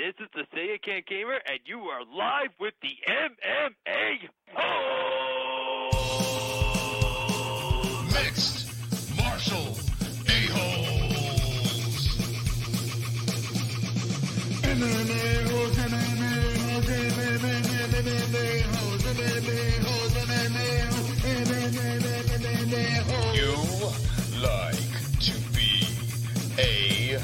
This is the Say It Can't Gamer, and you are live with the MMA-Holes! Mixed Martial A-Holes! MMA-Holes, MMA-Holes, MMA-Holes, MMA-Holes, MMA-Holes. You like to be a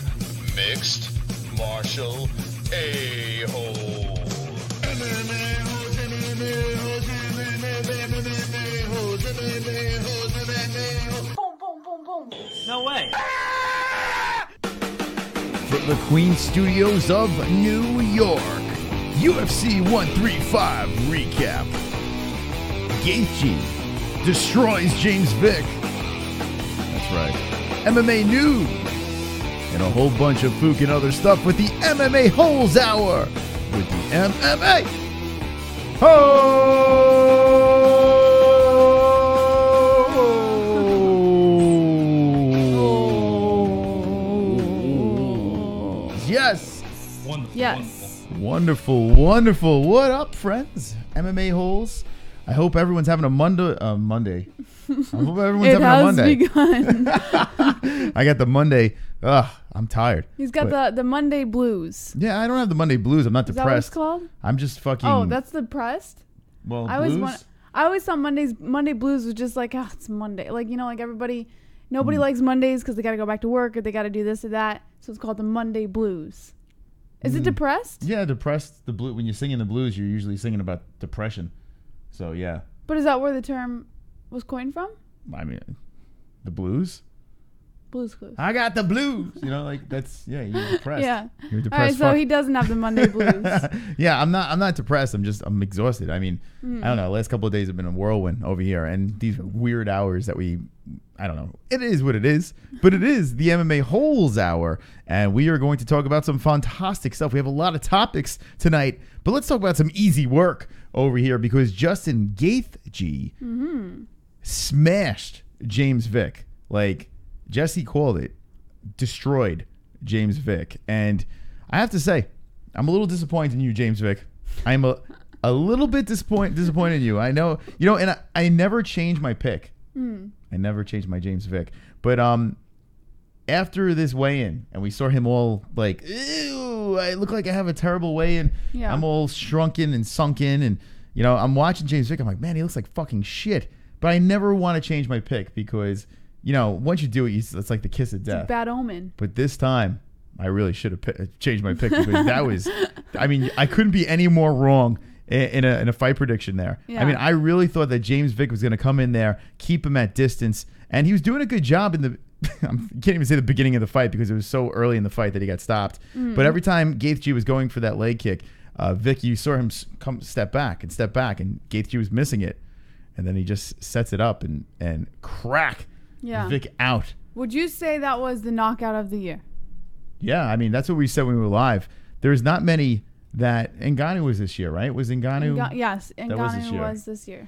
mixed martial A-hole. MMA-Holes, MMA-Holes, MMA-Holes, MMA-Holes, MMA-Holes. Boom, boom, boom, boom. No way. From the Queen Studios of New York, UFC 135 recap. Gaethje destroys James Vick. That's right. MMA news. And a whole bunch of fook and other stuff with the MMA Holes Hour with the MMA Holes. Yes. Wonderful. Yes. Wonderful, wonderful. What up, friends? MMA Holes. I hope everyone's having a Monday. I hope everyone's having a Monday. It has begun. I got the Monday. Ugh, I'm tired. He's got the Monday blues. Yeah, I don't have the Monday blues. I'm not Is depressed. that what it's called? I'm just fucking. Oh, that's depressed? well, I blues. always thought Monday blues was just like, oh, it's Monday. Like, like nobody likes Mondays because they got to go back to work or they got to do this or that. So it's called the Monday blues. Is it depressed? Yeah, depressed. The blue. When you're singing the blues, you're usually singing about depression. So yeah. But is that where the term was coined from? I mean, the blues. Blues Clues. I got the blues. Like that's you're depressed. Yeah. You're All depressed. right, so fuck. he doesn't have the Monday blues. Yeah, I'm not depressed. I'm exhausted. I mean, I don't know. Last couple of days have been a whirlwind over here, and these weird hours that I don't know. It is what it is, but it is the MMA Holes Hour, and we are going to talk about some fantastic stuff. We have a lot of topics tonight, but let's talk about some easy work over here because Justin Gaethje smashed James Vick. Like Jesse called it, destroyed James Vick. And I have to say, I'm a little disappointed in you, James Vick. I'm a little bit disappointed in you. I know, and I never changed my pick. I never changed my James Vick. But after this weigh-in, and we saw him all like, ew, I look like I have a terrible weigh-in. Yeah. I'm all shrunken and sunken. And, I'm watching James Vick. I'm like, man, he looks like fucking shit. But I never want to change my pick because once you do it, it's like the kiss of death. It's a bad omen. But this time, I really should have changed my pick because that was, I couldn't be any more wrong in a fight prediction there. Yeah. I really thought that James Vick was going to come in there, keep him at distance, and he was doing a good job in the, I can't even say the beginning of the fight because it was so early in the fight that he got stopped. But every time Gaethje was going for that leg kick, Vick, you saw him step back, and Gaethje was missing it. And then he just sets it up and crack Vick out. Would you say that was the knockout of the year? Yeah, that's what we said when we were live. There's not many that Ngannou was this year, right? Was Ngannou? Yes, Ngannou was this year.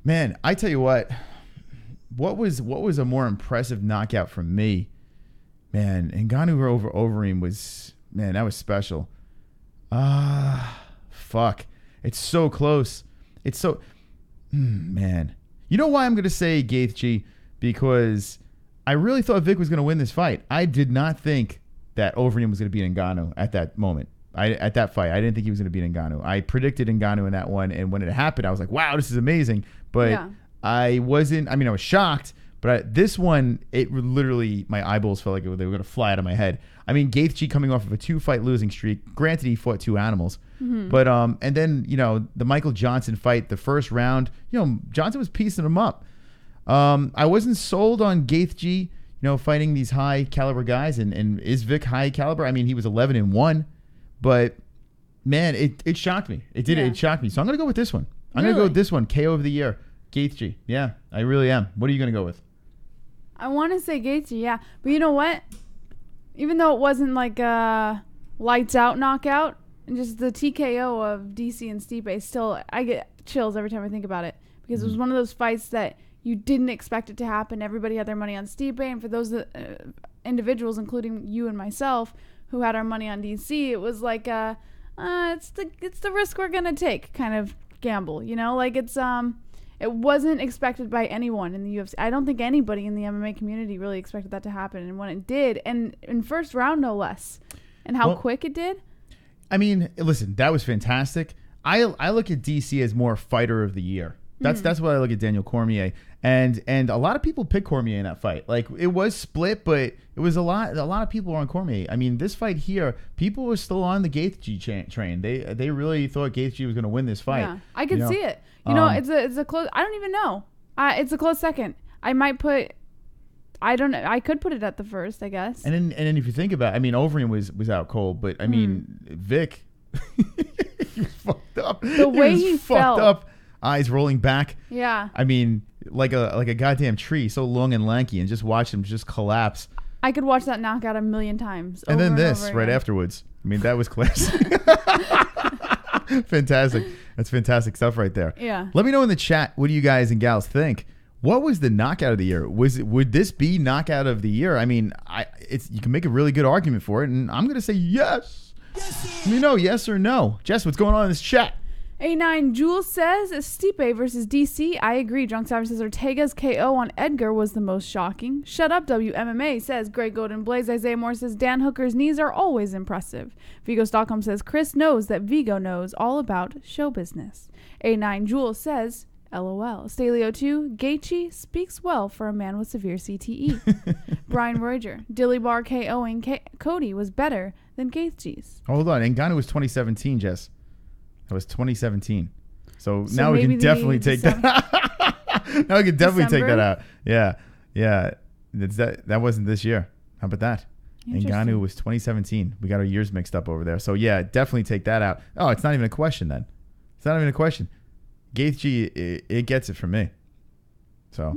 Man, I tell you what was a more impressive knockout from me? Man, Ngannou over Overeem was, man, that was special. Fuck. It's so close. It's so, man. You know why I'm going to say Gaethje? Because I really thought Vick was going to win this fight. I did not think that Overeem was going to beat Ngannou at that moment. At that fight, I didn't think he was going to beat Ngannou. I predicted Ngannou in that one, and when it happened, I was like, wow, this is amazing. But I wasn't, I was shocked, but this one, it literally, my eyeballs felt like they were going to fly out of my head. Gaethje coming off of a 2-fight losing streak. Granted, he fought 2 animals. But, and then, the Michael Johnson fight, the first round, Johnson was piecing him up. I wasn't sold on Gaethje, fighting these high caliber guys. And is Vick high caliber? He was 11-1, but man, it shocked me. It did. Yeah. It shocked me. So I'm going to go with this one. I'm going to go with this one. KO of the year. Gaethje. Yeah, I really am. What are you going to go with? I want to say Gaethje, yeah. But you know what? Even though it wasn't like a lights out knockout, and just the TKO of DC and Stipe, still, I get chills every time I think about it. Because it was one of those fights that you didn't expect it to happen. Everybody had their money on Stipe. And for those individuals, including you and myself, who had our money on DC, it was like it's the risk we're gonna take kind of gamble, you know, like it wasn't expected by anyone in the UFC. I don't think anybody in the MMA community really expected that to happen, and when it did, and in first round no less, and how quick it did. I mean, listen, that was fantastic. I look at DC as more fighter of the year. That's what I look at Daniel Cormier, and a lot of people picked Cormier in that fight. Like, it was split, but it was a lot of people were on Cormier. I mean, this fight here, people were still on the Gaethje train. They really thought Gaethje was going to win this fight. Yeah, I could see it. You know, it's a close. I don't even know. It's a close second. I might put. I don't know. I could put it at the first, I guess. And then if you think about it, I mean, Overeem was out cold, but I mean, Vick, he was fucked up. The way he felt. Fucked up. Eyes rolling back. Yeah. I mean, like a goddamn tree, so long and lanky, and just watch him just collapse. I could watch that knockout a million times. And then this right afterwards. I mean, that was classic. Fantastic. That's fantastic stuff right there. Yeah. Let me know in the chat, what do you guys and gals think? What was the knockout of the year? Would this be knockout of the year? I mean, you can make a really good argument for it, and I'm gonna say yes. Let me know, yes or no. Jess, what's going on in this chat? A9 Jules says Stipe versus DC. I agree. Drunk Savage says Ortega's KO on Edgar was the most shocking. Shut up, WMMA says Greg Golden Blaze. Isaiah Moore says Dan Hooker's knees are always impressive. Vigo Stockholm says Chris knows that Vigo knows all about show business. A9 Jules says LOL. Stalio2 Gaethje speaks well for a man with severe CTE. Brian Roger. Dilly Bar KOing Cody was better than Gaethje's. Hold on. Ngannou was 2017, Jess. That was 2017. So now we can definitely take that. Now we can definitely take that out. Yeah. That wasn't this year. How about that? Ngannou was 2017. We got our years mixed up over there. So yeah, definitely take that out. Oh, it's not even a question then. It's not even a question. Gaethje, it gets it from me. So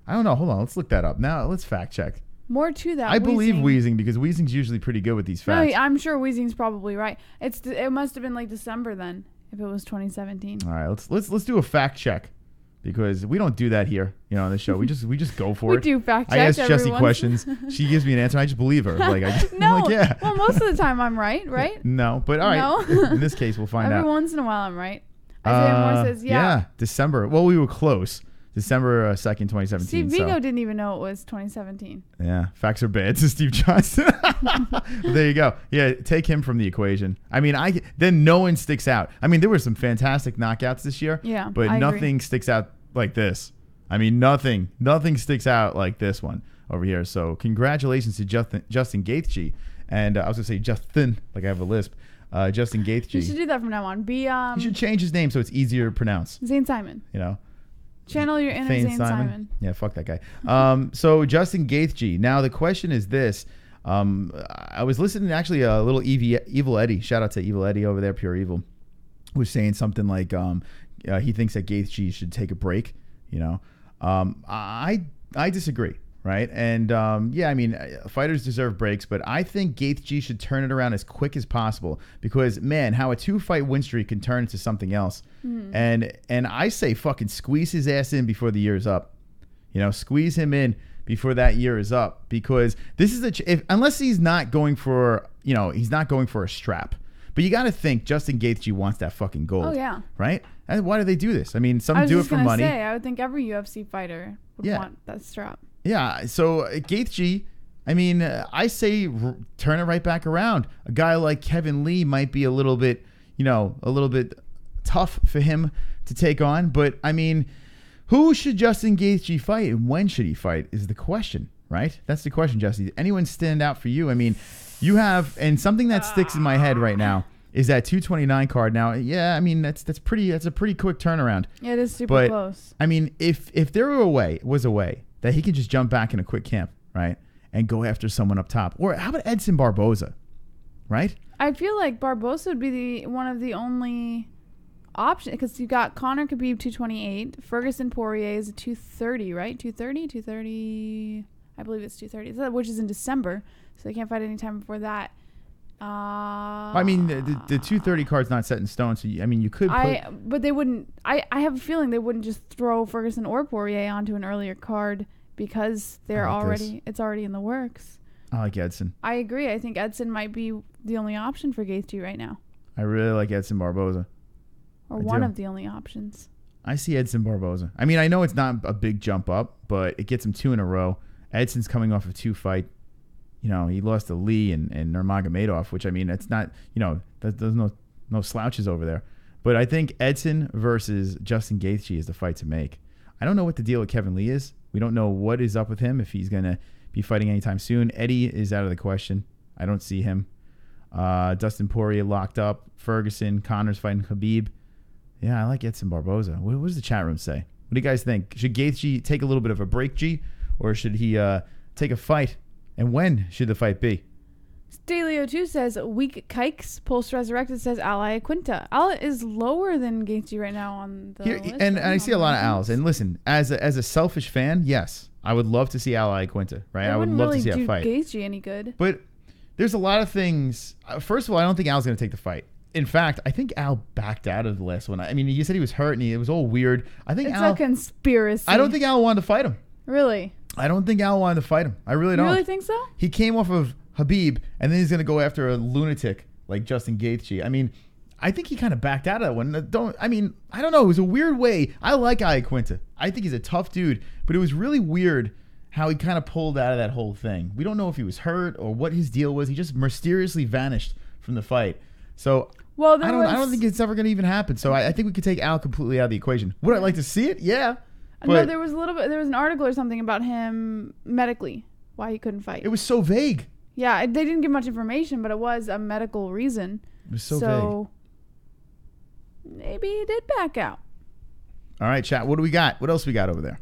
I don't know. Hold on. Let's look that up. Now let's fact check. More to that. I believe Weezing because Weezing's usually pretty good with these facts. No, I'm sure Weezing's probably right. It must have been like December then, if it was 2017. All right, let's do a fact check because we don't do that here, on the show. We just go for it. We do fact check. I ask Jessie questions. She gives me an answer. And I just believe her. No. I'm like, yeah. Well, most of the time I'm right? No, but all right. No? In this case, we'll find out. Every once in a while I'm right. Isaiah Moore says, yeah, December. Well, we were close. December 2nd, 2017. Steve Vigo didn't even know it was 2017. Yeah, facts are bad to Steve Johnson. There you go. Yeah, take him from the equation. I mean, then no one sticks out. I mean, there were some fantastic knockouts this year. Yeah, but nothing sticks out like this. I mean, nothing sticks out like this one over here. So congratulations to Justin Gaethje, and I was gonna say Justin, like I have a lisp. Justin Gaethje. You should do that from now on. You should change his name so it's easier to pronounce. Zane Simon. Channel your inner Zane Simon. Yeah, fuck that guy. So Justin Gaethje. Now the question is this. I was listening to actually a little Evil Eddie. Shout out to Evil Eddie over there, Pure Evil, was saying something like he thinks that Gaethje should take a break. I disagree. Right. And I mean, fighters deserve breaks, but I think Gaethje should turn it around as quick as possible because, man, how a 2-fight win streak can turn into something else. And I say fucking squeeze his ass in before the year is up. Squeeze him in before that year is up because this is unless he's not going for, he's not going for a strap. But you got to think Justin Gaethje wants that fucking gold. Oh, yeah. Right? And why do they do this? I mean, some do it for money. I would think every UFC fighter would want that strap. Yeah, so Gaethje, I mean, I say turn it right back around. A guy like Kevin Lee might be a little bit tough for him to take on. But, I mean, who should Justin Gaethje fight and when should he fight is the question, right? That's the question, Jesse. Anyone stand out for you? I mean, you have, and something that sticks in my head right now is that 229 card. Now, yeah, I mean, that's a pretty quick turnaround. Yeah, it is super close. I mean, if there was a way that he can just jump back in a quick camp, right, and go after someone up top. Or how about Edson Barboza, right? I feel like Barboza would be one of the only options because you got Conor Khabib 228, Ferguson Poirier is a 230, right? 230. I believe it's 230, which is in December, so they can't fight any time before that. I mean, the 230 card's not set in stone, so I mean, you could. But they wouldn't. I have a feeling they wouldn't just throw Ferguson or Poirier onto an earlier card because it's already in the works. I like Edson. I agree. I think Edson might be the only option for Gaethje right now. I really like Edson Barboza. Or one of the only options. I see Edson Barboza. I mean, I know it's not a big jump up, but it gets him 2 in a row. Edson's coming off of 2 fights. You know, he lost to Lee and Nurmagomedov, which, I mean, it's not, you know, there's no slouches over there. But I think Edson versus Justin Gaethje is the fight to make. I don't know what the deal with Kevin Lee is. We don't know what is up with him, if he's going to be fighting anytime soon. Eddie is out of the question. I don't see him. Dustin Poirier locked up. Ferguson, Connor's fighting Khabib. Yeah, I like Edson Barboza. What does the chat room say? What do you guys think? Should Gaethje take a little bit of a break, G? Or should he take a fight? And when should the fight be? Stalio2 says, weak kikes. Pulse Resurrected says, Ally Quinta. Al is lower than Gaethje right now on the list. And I see a lot of Al's. And listen, as a selfish fan, yes, I would love to see Ally Quinta, right? I would love to see a fight. It wouldn't really do Gaethje any good. But there's a lot of things. First of all, I don't think Al's going to take the fight. In fact, I think Al backed out of the last one. I mean, he said he was hurt and it was all weird. I think it's a conspiracy. I don't think Al wanted to fight him. Really? I don't think Al wanted to fight him. I really don't. You really think so? He came off of Khabib, and then he's going to go after a lunatic like Justin Gaethje. I mean, I think he kind of backed out of that one. I don't know. It was a weird way. I like Ally Quinta. I think he's a tough dude, but it was really weird how he kind of pulled out of that whole thing. We don't know if he was hurt or what his deal was. He just mysteriously vanished from the fight. So I don't think it's ever going to even happen. So I think we could take Al completely out of the equation. Would I like to see it? Yeah. No, there was an article or something about him medically, why he couldn't fight. It was so vague. Yeah, they didn't give much information, but it was a medical reason. It was so vague. Maybe he did back out. All right, chat. What do we got? What else we got over there?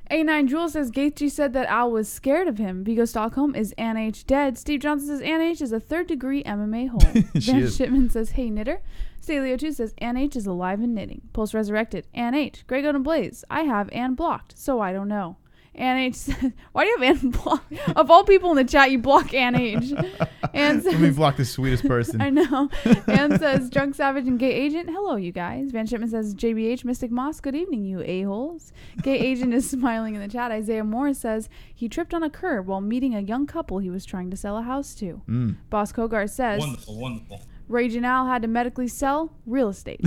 A9 Jewel says Gaethje said that Al was scared of him. Vigo Stockholm is Ann H dead. Steve Johnson says Ann H is a 3rd-degree MMA hole. Ben Shipman says, hey, knitter. Stalio2 says Ann H is alive and knitting. Pulse Resurrected. Ann H. Greg Oden Blaze. I have Ann blocked, so I don't know. Ann H says, why do you have Ann blocked? Of all people in the chat, you block Ann H. Ann says, let me block the sweetest person. I know. Ann says, Drunk Savage and Gay Agent. Hello, you guys. Van Shipman says, JBH, Mystic Moss. Good evening, you a-holes. Gay Agent is smiling in the chat. Isaiah Morris says, he tripped on a curb while meeting a young couple he was trying to sell a house to. Boss Kogar says, Wonderful. Raging Al had to medically sell real estate.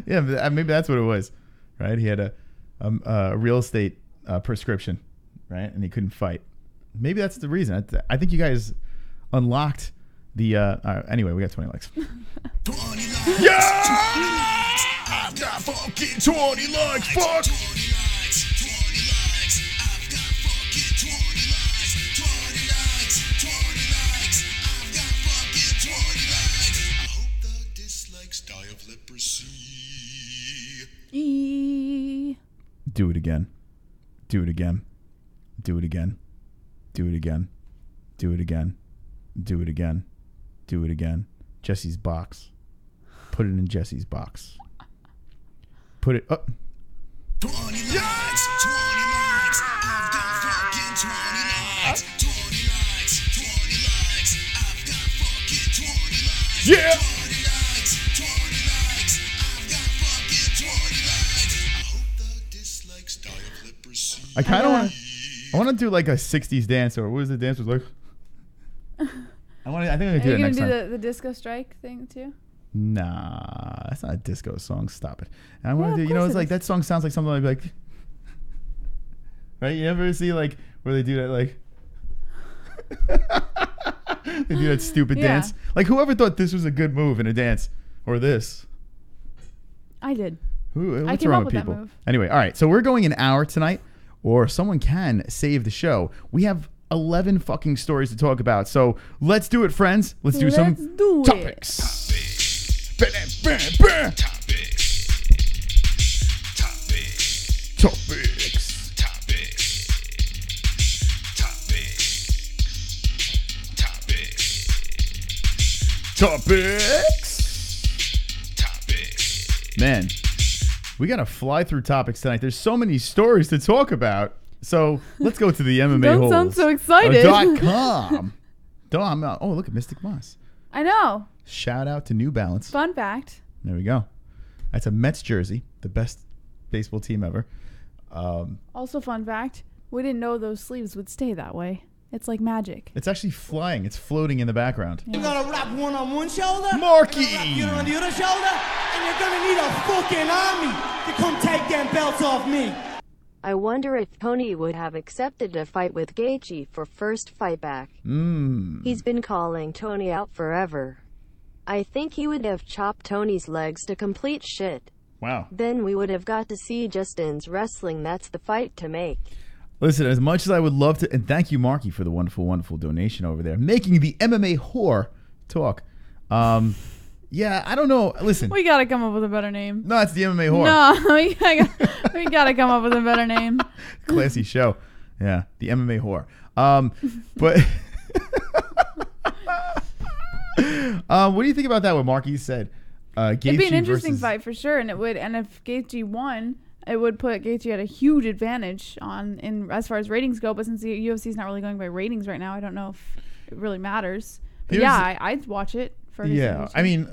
Yeah, maybe that's what it was, right? He had a real estate prescription, right? And he couldn't fight. Maybe that's the reason. I think you guys unlocked the... anyway, we got 20 likes. 20 likes. Yeah! I've got fucking 20 likes. Fuck! 20 likes. 20 likes. I've got fucking 20 likes. 20 likes. 20 likes. I've got fucking 20 likes. I hope the dislikes die of leprosy. Do it again. Do it again. Do it again. Do it again. Do it again. Do it again. Do it again. Jesse's box. Put it in Jesse's box. Put it up. 20 likes. 20 likes. I've got fucking 20 likes. 20 likes. 20 likes. I've got fucking 20 likes. Yeah! 20 likes. 20 likes. I've got fucking 20 likes. I hope the dislikes die of leprosy. I kind of want to do like a 60s dance, or what was the dance was like? I think I'm going to do that next time. Are you going to do the disco strike thing too? Nah, that's not a disco song. Stop it. And I want to do, it's like that song sounds like something like right? You ever see like where they do that like they do that stupid dance? Like whoever thought this was a good move in a dance or this? I did. What's wrong with people? That move. Anyway, all right. So we're going an hour tonight, or someone can save the show. We have 11 fucking stories to talk about. So let's do it, friends. Let's do some topics. Topics. Man, we got to fly through topics tonight. There's so many stories to talk about. So let's go to the MMA-Holes. Don't sound so excited. .com. Oh, look at Mystic Moss. I know. Shout out to New Balance. Fun fact. There we go. That's a Mets jersey, the best baseball team ever. Also, fun fact. We didn't know those sleeves would stay that way. It's like magic. It's actually flying. It's floating in the background. You're gonna wrap one on one shoulder, Marky! you on the other shoulder, and you're gonna need a fucking army to come take them belts off me. I wonder if Tony would have accepted a fight with Gaethje for first fight back. He's been calling Tony out forever. I think he would have chopped Tony's legs to complete shit. Wow. Then we would have got to see Justin's wrestling. That's the fight to make. Listen, as much as I would love to, and thank you, Marky, for the wonderful, wonderful donation over there, making the MMA whore talk. Yeah, I don't know. Listen. We gotta come up with a better name. No, it's the MMA whore. No, we gotta come up with a better name. Classy show. Yeah, the MMA whore. But what do you think about that? What Marky said? Gaethje It'd be an interesting versus... fight for sure, and it would. And if Gaethje won, it would put Gaethje at a huge advantage in as far as ratings go. But since the UFC is not really going by ratings right now, I don't know if it really matters. But I'd watch it. Yeah, I mean,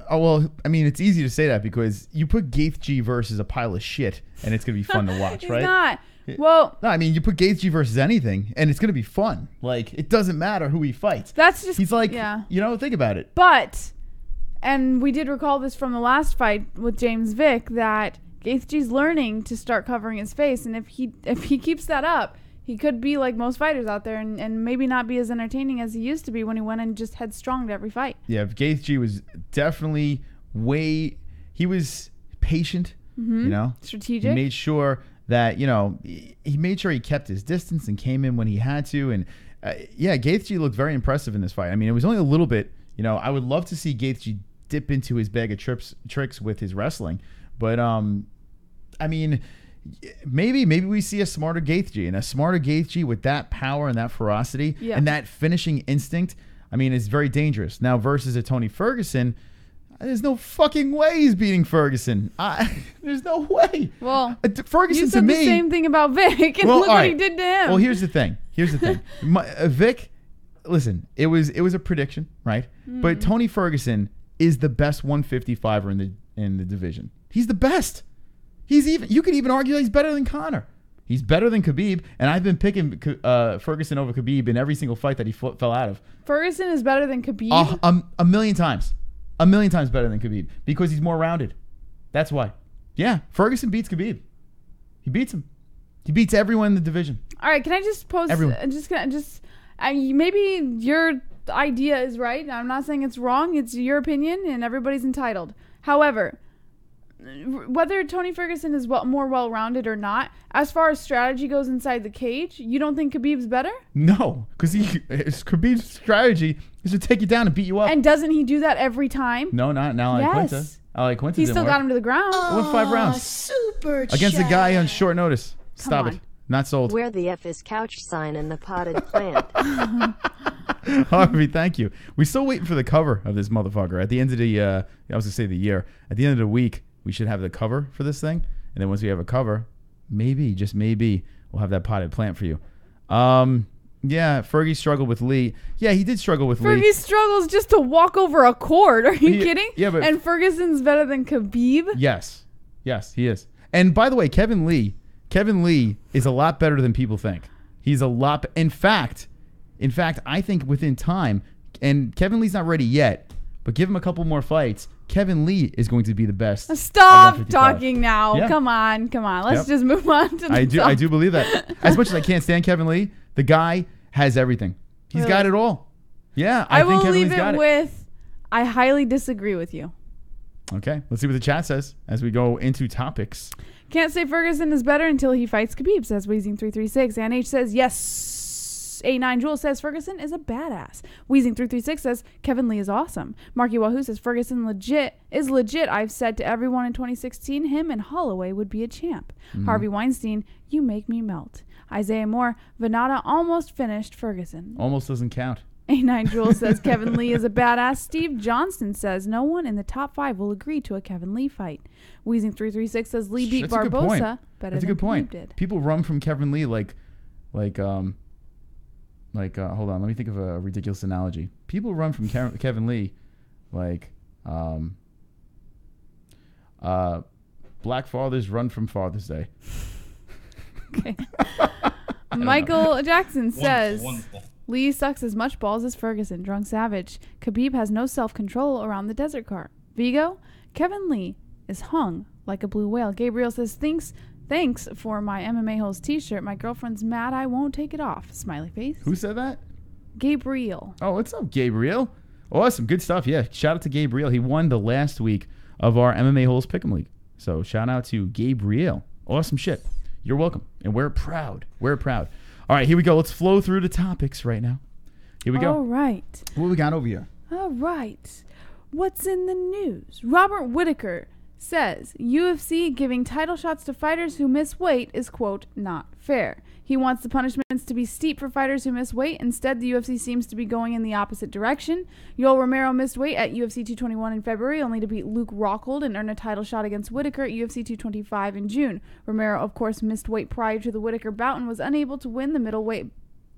it's easy to say that because you put Gaethje versus a pile of shit, and it's gonna be fun to watch, right? Not. Well, no, I mean, you put Gaethje versus anything, and it's gonna be fun. Like, it doesn't matter who he fights. That's just he's like, yeah. Think about it. But, and we did recall this from the last fight with James Vick that Gaethje's learning to start covering his face, and if he keeps that up, he could be like most fighters out there and maybe not be as entertaining as he used to be when he went and just headstrong to every fight. Yeah, Gaethje was definitely he was patient, strategic. He made sure that, he made sure he kept his distance and came in when he had to. And Gaethje looked very impressive in this fight. I mean, it was only a little bit, I would love to see Gaethje dip into his bag of tricks with his wrestling. But, I mean, maybe we see a smarter Gaethje, and a smarter Gaethje with that power and that ferocity and that finishing instinct. I mean, it's very dangerous. Now versus a Tony Ferguson, there's no fucking way he's beating Ferguson. There's no way. Well, Ferguson you said to me the same thing about Vick, and look what he did to him. Well, here's the thing. Vick, listen, it was a prediction, right? But Tony Ferguson is the best 155er in the division. He's the best. You could even argue that he's better than Conor. He's better than Khabib, and I've been picking Ferguson over Khabib in every single fight that he fell out of. Ferguson is better than Khabib? A million times. A million times better than Khabib because he's more rounded. That's why. Yeah, Ferguson beats Khabib. He beats him. He beats everyone in the division. All right, can I just pose... maybe your idea is right. I'm not saying it's wrong. It's your opinion, and everybody's entitled. However... whether Tony Ferguson is more well-rounded or not, as far as strategy goes inside the cage, you don't think Khabib's better? No, because Khabib's strategy is to take you down and beat you up. And doesn't he do that every time? No, not now. Yes. Quinta he still got him to the ground. It went 5 rounds. Super against a guy on short notice. Stop it. Not sold. Where the F is couch sign in the potted plant. Harvey, thank you. We're still waiting for the cover of this motherfucker. At the end of the year, at the end of the week, we should have the cover for this thing. And then once we have a cover, maybe, just maybe, we'll have that potted plant for you. Yeah, Fergie struggled with Lee. Yeah, he did struggle with Lee. Fergie struggles just to walk over a cord. Are you kidding? Yeah, but... And Ferguson's better than Khabib? Yes, he is. And by the way, Kevin Lee is a lot better than people think. He's a lot... In fact, I think within time, and Kevin Lee's not ready yet, but give him a couple more fights, Kevin Lee is going to be the best. Stop talking now. Yeah. Come on. Let's just move on to the I do believe that. As much as I can't stand Kevin Lee, the guy has everything. He's got it all. Yeah, I think Kevin Lee's got it. I will leave it with, I highly disagree with you. Okay, let's see what the chat says as we go into topics. Can't say Ferguson is better until he fights Khabib, says Wheezing336. NH says yes. 89 Jewel says Ferguson is a badass. Wheezing336 says Kevin Lee is awesome. Marky Wahoo says Ferguson is legit. I've said to everyone in 2016 him and Holloway would be a champ. Harvey Weinstein, you make me melt. Isaiah Moore, Venata almost finished Ferguson. Almost doesn't count. 89 Jewel says Kevin Lee is a badass. Steve Johnston says no one in the top 5 will agree to a Kevin Lee fight. Wheezing336 says Lee beat Barbosa better That's a good point. Did. People run from Kevin Lee like hold on, let me think of a ridiculous analogy. People run from Kevin Lee like black fathers run from Father's Day. Okay. Michael Jackson says, Wonderful. Lee sucks as much balls as Ferguson. Drunk Savage. Khabib has no self-control around the desert car. Vigo, Kevin Lee is hung like a blue whale. Gabriel says, thanks for my MMA-Holes t-shirt. My girlfriend's mad I won't take it off. Smiley face. Who said that? Gabriel. Oh, what's up, Gabriel? Awesome. Good stuff. Yeah, shout out to Gabriel. He won the last week of our MMA-Holes Pick'em League. So shout out to Gabriel. Awesome shit. You're welcome. And we're proud. We're proud. All right, here we go. Let's flow through the topics right now. Here we go. All right. What we got over here? All right. What's in the news? Robert Whitaker says UFC giving title shots to fighters who miss weight is, quote, not fair. He wants the punishments to be steep for fighters who miss weight. Instead, the UFC seems to be going in the opposite direction. Yoel Romero missed weight at UFC 221 in February, only to beat Luke Rockhold and earn a title shot against Whitaker at UFC 225 in June. Romero, of course, missed weight prior to the Whitaker bout and was unable to win the middleweight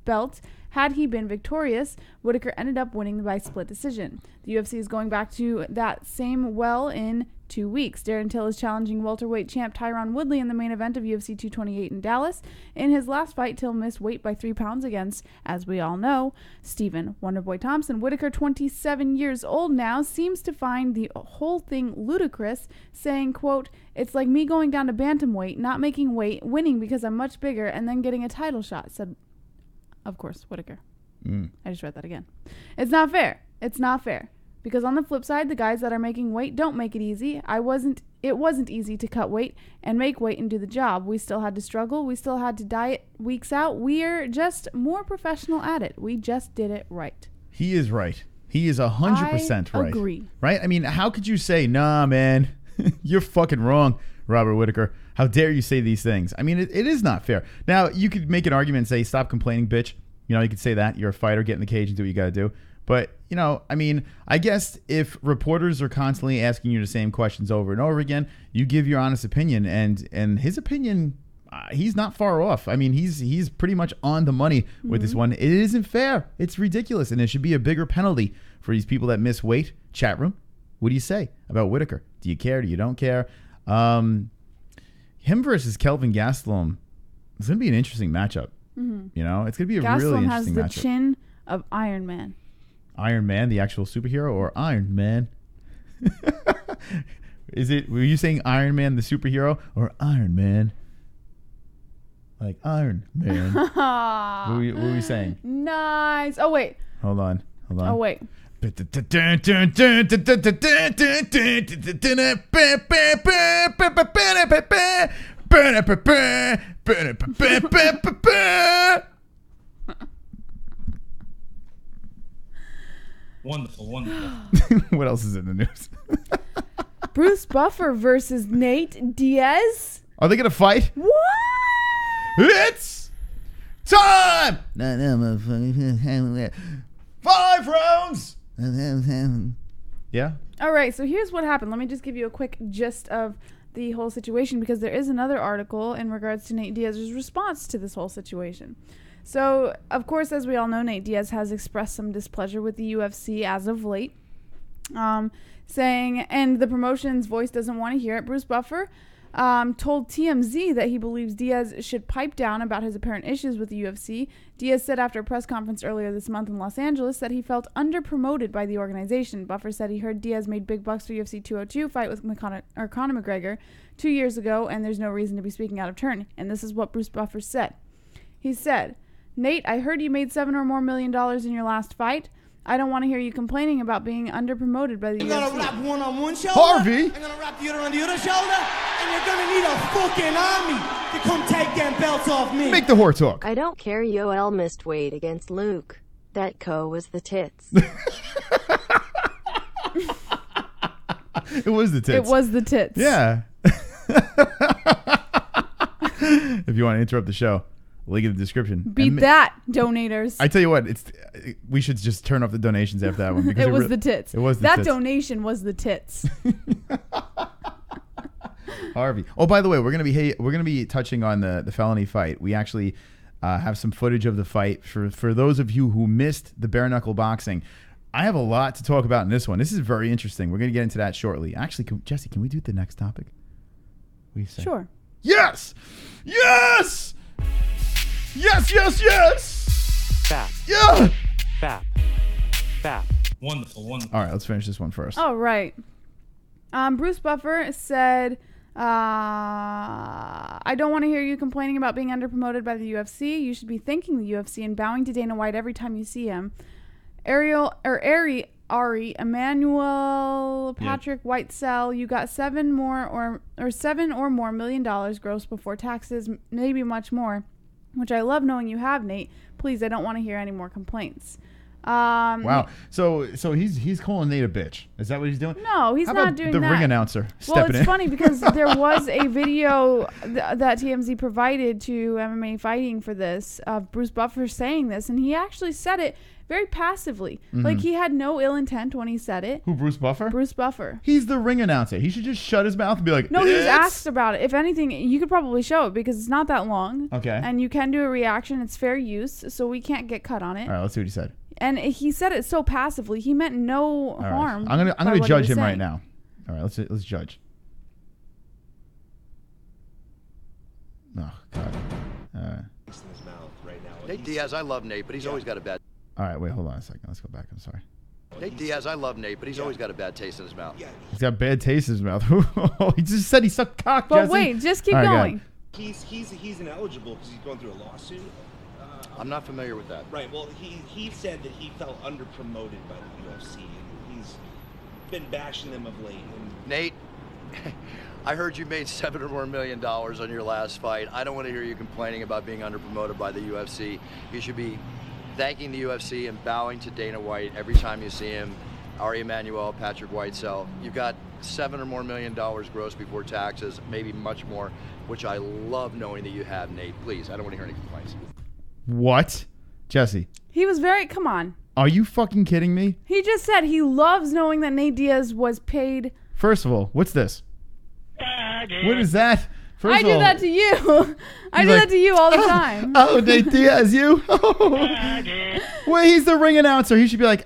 belt. Had he been victorious, Whitaker ended up winning by split decision. The UFC is going back to that same well in 2 weeks. Darren Till is challenging welterweight champ Tyron Woodley in the main event of UFC 228 in Dallas. In his last fight, Till missed weight by 3 pounds against, as we all know, Stephen Wonderboy Thompson. Whitaker, 27 years old now, seems to find the whole thing ludicrous, saying, quote, "It's like me going down to bantamweight, not making weight, winning because I'm much bigger, and then getting a title shot," said, of course, Whitaker. I just read that again. It's not fair. It's not fair. Because on the flip side, the guys that are making weight don't make it easy. It wasn't easy to cut weight and make weight and do the job. We still had to struggle. We still had to diet weeks out. We're just more professional at it. We just did it right. He is right. He is 100% right. I agree. Right? I mean, how could you say, nah, man, you're fucking wrong, Robert Whitaker. How dare you say these things? I mean, it is not fair. Now, you could make an argument and say, stop complaining, bitch. You know, you could say that. You're a fighter. Get in the cage and do what you got to do. But, you know, I mean, I guess if reporters are constantly asking you the same questions over and over again, you give your honest opinion. And his opinion, he's not far off. I mean, he's pretty much on the money with this one. It isn't fair. It's ridiculous. And it should be a bigger penalty for these people that miss weight. Chat room, what do you say about Whitaker? Do you care? Do you don't care? Him versus Kelvin Gastelum, it's going to be an interesting matchup. You know, it's going to be a really interesting matchup. Gastelum has the chin of Iron Man. Iron Man, the actual superhero, or Iron Man? Were you saying Iron Man, the superhero, or Iron Man? Like Iron Man. What were we saying? Nice. Oh, wait. Hold on. Oh, wait. Wonderful. What else is in the news? Bruce Buffer versus Nate Diaz. Are they gonna fight? What? It's time. 5 rounds. Yeah. All right, so here's what happened. Let me just give you a quick gist of the whole situation, because there is another article in regards to Nate Diaz's response to this whole situation. So, of course, as we all know, Nate Diaz has expressed some displeasure with the UFC as of late, saying, and the promotion's voice doesn't want to hear it. Bruce Buffer told TMZ that he believes Diaz should pipe down about his apparent issues with the UFC. Diaz said after a press conference earlier this month in Los Angeles that he felt under-promoted by the organization. Buffer said he heard Diaz made big bucks for UFC 202 fight with Conor McGregor 2 years ago, and there's no reason to be speaking out of turn. And this is what Bruce Buffer said. He said, "Nate, I heard you made $7 or more million in your last fight. I don't want to hear you complaining about being under-promoted by the UFC. I'm going to wrap one on one shoulder. Harvey. I'm going to wrap the other on the other shoulder. And you're going to need a fucking army to come take them belts off me." Make the whore talk. I don't care. Yoel missed weight against Luke. That was the tits. It was the tits. It was the tits. Yeah. If you want to interrupt the show, link in the description. Beat that, donators. I tell you what, we should just turn off the donations after that one, because it was the tits. It was the that tits. donation was the tits. Harvey. Oh, by the way, we're gonna be touching on the felony fight. We actually have some footage of the fight for those of you who missed the bare knuckle boxing. I have a lot to talk about in this one. This is very interesting. We're gonna get into that shortly. Actually, Jesse, can we do the next topic? What do you say? Sure. Yes. Yes. Yes, yes, yes. Bap. Yeah. Bap. Bap. Wonderful. All right, let's finish this one first. Oh, right. Bruce Buffer said, I don't want to hear you complaining about being underpromoted by the UFC. You should be thanking the UFC and bowing to Dana White every time you see him. Ari, Emmanuel, Patrick, Whitesell, you got $7 or more million gross before taxes, maybe much more, which I love knowing you have, Nate. Please, I don't want to hear any more complaints. Wow. So he's calling Nate a bitch. Is that what he's doing? No, he's How not about doing the that. ring announcer Well, stepping it's in? funny because there was a video that TMZ provided to MMA Fighting for this of Bruce Buffer saying this, and he actually said it very passively. Like he had no ill intent when he said it. Who, Bruce Buffer? Bruce Buffer. He's the ring announcer. He should just shut his mouth and be like, No, he was "It's-" asked about it. If anything, you could probably show it because it's not that long. Okay. And you can do a reaction. It's fair use, so we can't get cut on it. All right, let's see what he said. And he said it so passively. He meant no All right. harm. I'm by gonna what he judge was him right saying. now. All right, let's judge. Oh God. Nate Diaz, I love Nate, but he's always got a bad. All right, wait, hold on a second. Let's go back. I'm sorry. Nate Diaz, I love Nate, but he's always got a bad taste in his mouth. He's got bad taste in his mouth. He just said he sucked cock. But Jesse. wait, just keep All right, go going. ahead. He's ineligible because he's going through a lawsuit. I'm not familiar with that. Right. Well, he said that he felt underpromoted by the UFC, and he's been bashing them of late. And Nate, I heard you made $7 or more million on your last fight. I don't want to hear you complaining about being underpromoted by the UFC. You should be thanking the UFC and bowing to Dana White every time you see him. Ari Emanuel, Patrick Whitesell. You've got $7 or more million gross before taxes, maybe much more, which I love knowing that you have, Nate. Please, I don't want to hear any complaints. What, Jesse? He was very. Come on. Are you fucking kidding me? He just said he loves knowing that Nate Diaz was paid. First of all, what's this? What is that? First I of do all, that to you. I do like, that to you all the time. Oh, Nate Diaz, you? Well, he's the ring announcer. He should be like,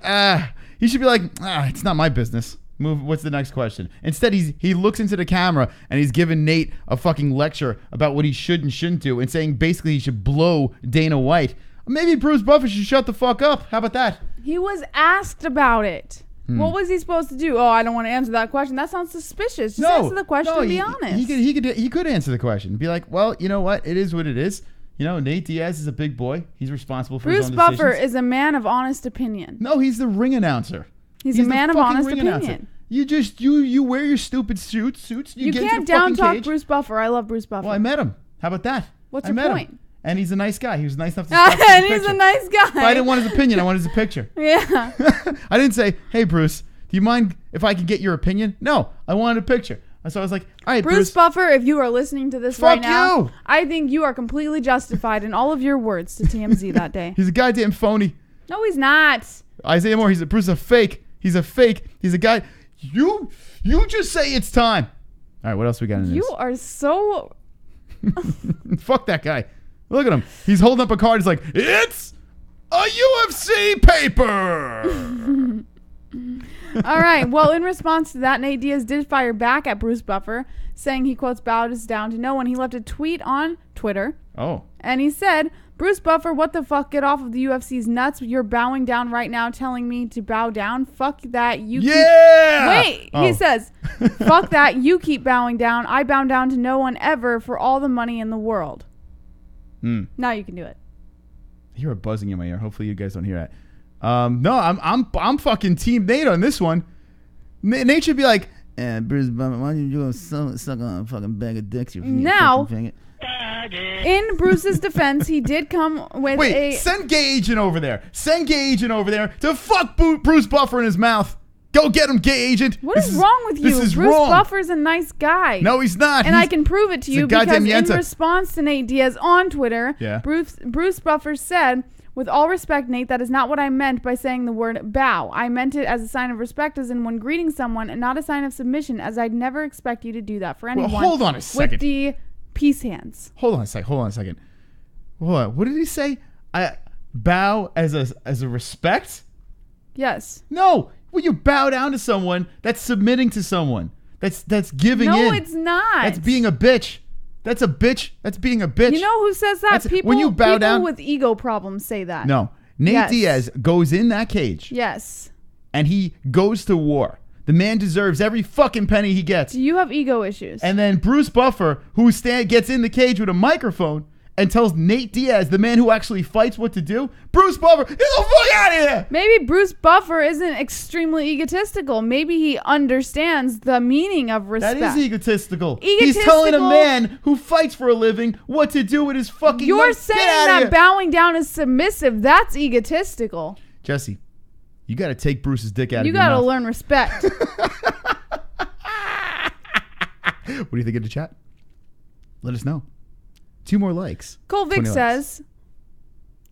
it's not my business. Move. What's the next question? Instead, he looks into the camera and he's giving Nate a fucking lecture about what he should and shouldn't do and saying basically he should blow Dana White. Maybe Bruce Buffer should shut the fuck up. How about that? He was asked about it. What was he supposed to do? Oh, I don't want to answer that question. That sounds suspicious. Just answer the question and be honest. He could answer the question. Be like, well, you know what? It is what it is. You know, Nate Diaz is a big boy. He's responsible for his Bruce own Buffer decisions. is a man of honest opinion. No, he's the ring announcer. He's a the man of fucking honest ring opinion. announcer. You just you wear your stupid suits. You get can't into the down fucking talk cage. Bruce Buffer. I love Bruce Buffer. Well, I met him. How about that? What's I your met point? him. And he's a nice guy. He was nice enough to stop taking And a he's picture. a nice guy. But I didn't want his opinion. I wanted his picture. Yeah. I didn't say, hey, Bruce, do you mind if I can get your opinion? No, I wanted a picture. So I was like, all right, Bruce Buffer, if you are listening to this right Fuck now, you. I think you are completely justified in all of your words to TMZ that day. He's a goddamn phony. No, he's not. Isaiah Moore, Bruce is a fake. He's a fake. He's a guy. You just say it's time. All right, what else we got in this? You are so... Fuck that guy. Look at him. He's holding up a card. He's like, it's a UFC paper. All right. Well, in response to that, Nate Diaz did fire back at Bruce Buffer, saying he, quotes, bows down to no one. He left a tweet on Twitter. Oh. And he said, Bruce Buffer, what the fuck? Get off of the UFC's nuts. You're bowing down right now, telling me to bow down. Fuck that. Wait. Oh. He says, fuck that. You keep bowing down. I bow down to no one ever for all the money in the world. Now you can do it. I hear a buzzing in my ear. Hopefully you guys don't hear that. No, I'm fucking Team Nate on this one. Nate should be like, Bruce Buffer, why don't you go suck on a fucking bag of dicks? Now, in Bruce's defense, he did come with send Gage in over there. Send Gage in over there to fuck Bruce Buffer in his mouth. Go get him, gay agent. What is wrong with you? This is Bruce wrong. Buffer's a nice guy. No, he's not. And I can prove it to you because in yenta. response to Nate Diaz on Twitter, Yeah. Bruce Buffer said, with all respect, Nate, that is not what I meant by saying the word bow. I meant it as a sign of respect, as in when greeting someone, and not a sign of submission, as I'd never expect you to do that for anyone. Well, hold on a second. With the peace hands. Hold on a second. Hold on. What did he say? I bow as a respect? Yes. No. Well, you bow down to someone, that's submitting to someone. That's giving in. No, it's not. That's being a bitch. That's a bitch. That's being a bitch. You know who says that? People, when you bow people down with ego problems say that. No. Nate Diaz goes in that cage. Yes. And he goes to war. The man deserves every fucking penny he gets. Do you have ego issues? And then Bruce Buffer, who gets in the cage with a microphone and tells Nate Diaz, the man who actually fights, what to do. Bruce Buffer, get the fuck out of here! Maybe Bruce Buffer isn't extremely egotistical. Maybe he understands the meaning of respect. That is egotistical. He's telling a man who fights for a living what to do with his fucking You're life. saying that bowing down is submissive. That's egotistical. Jesse, you got to take Bruce's dick out of your mouth. You got to learn respect. What do you think of the chat? Let us know. 2 more likes. Cole Vick says,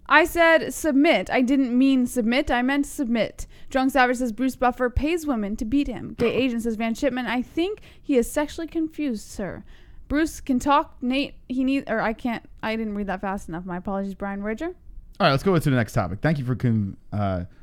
I said submit. I didn't mean submit. I meant submit. Drunk Savage says Bruce Buffer pays women to beat him. Gay Agent says Van Shipman, I think he is sexually confused, sir. Bruce can talk. Nate, he needs, or I can't. I didn't read that fast enough. My apologies, Brian Ridger. All right, let's go to the next topic. Thank you for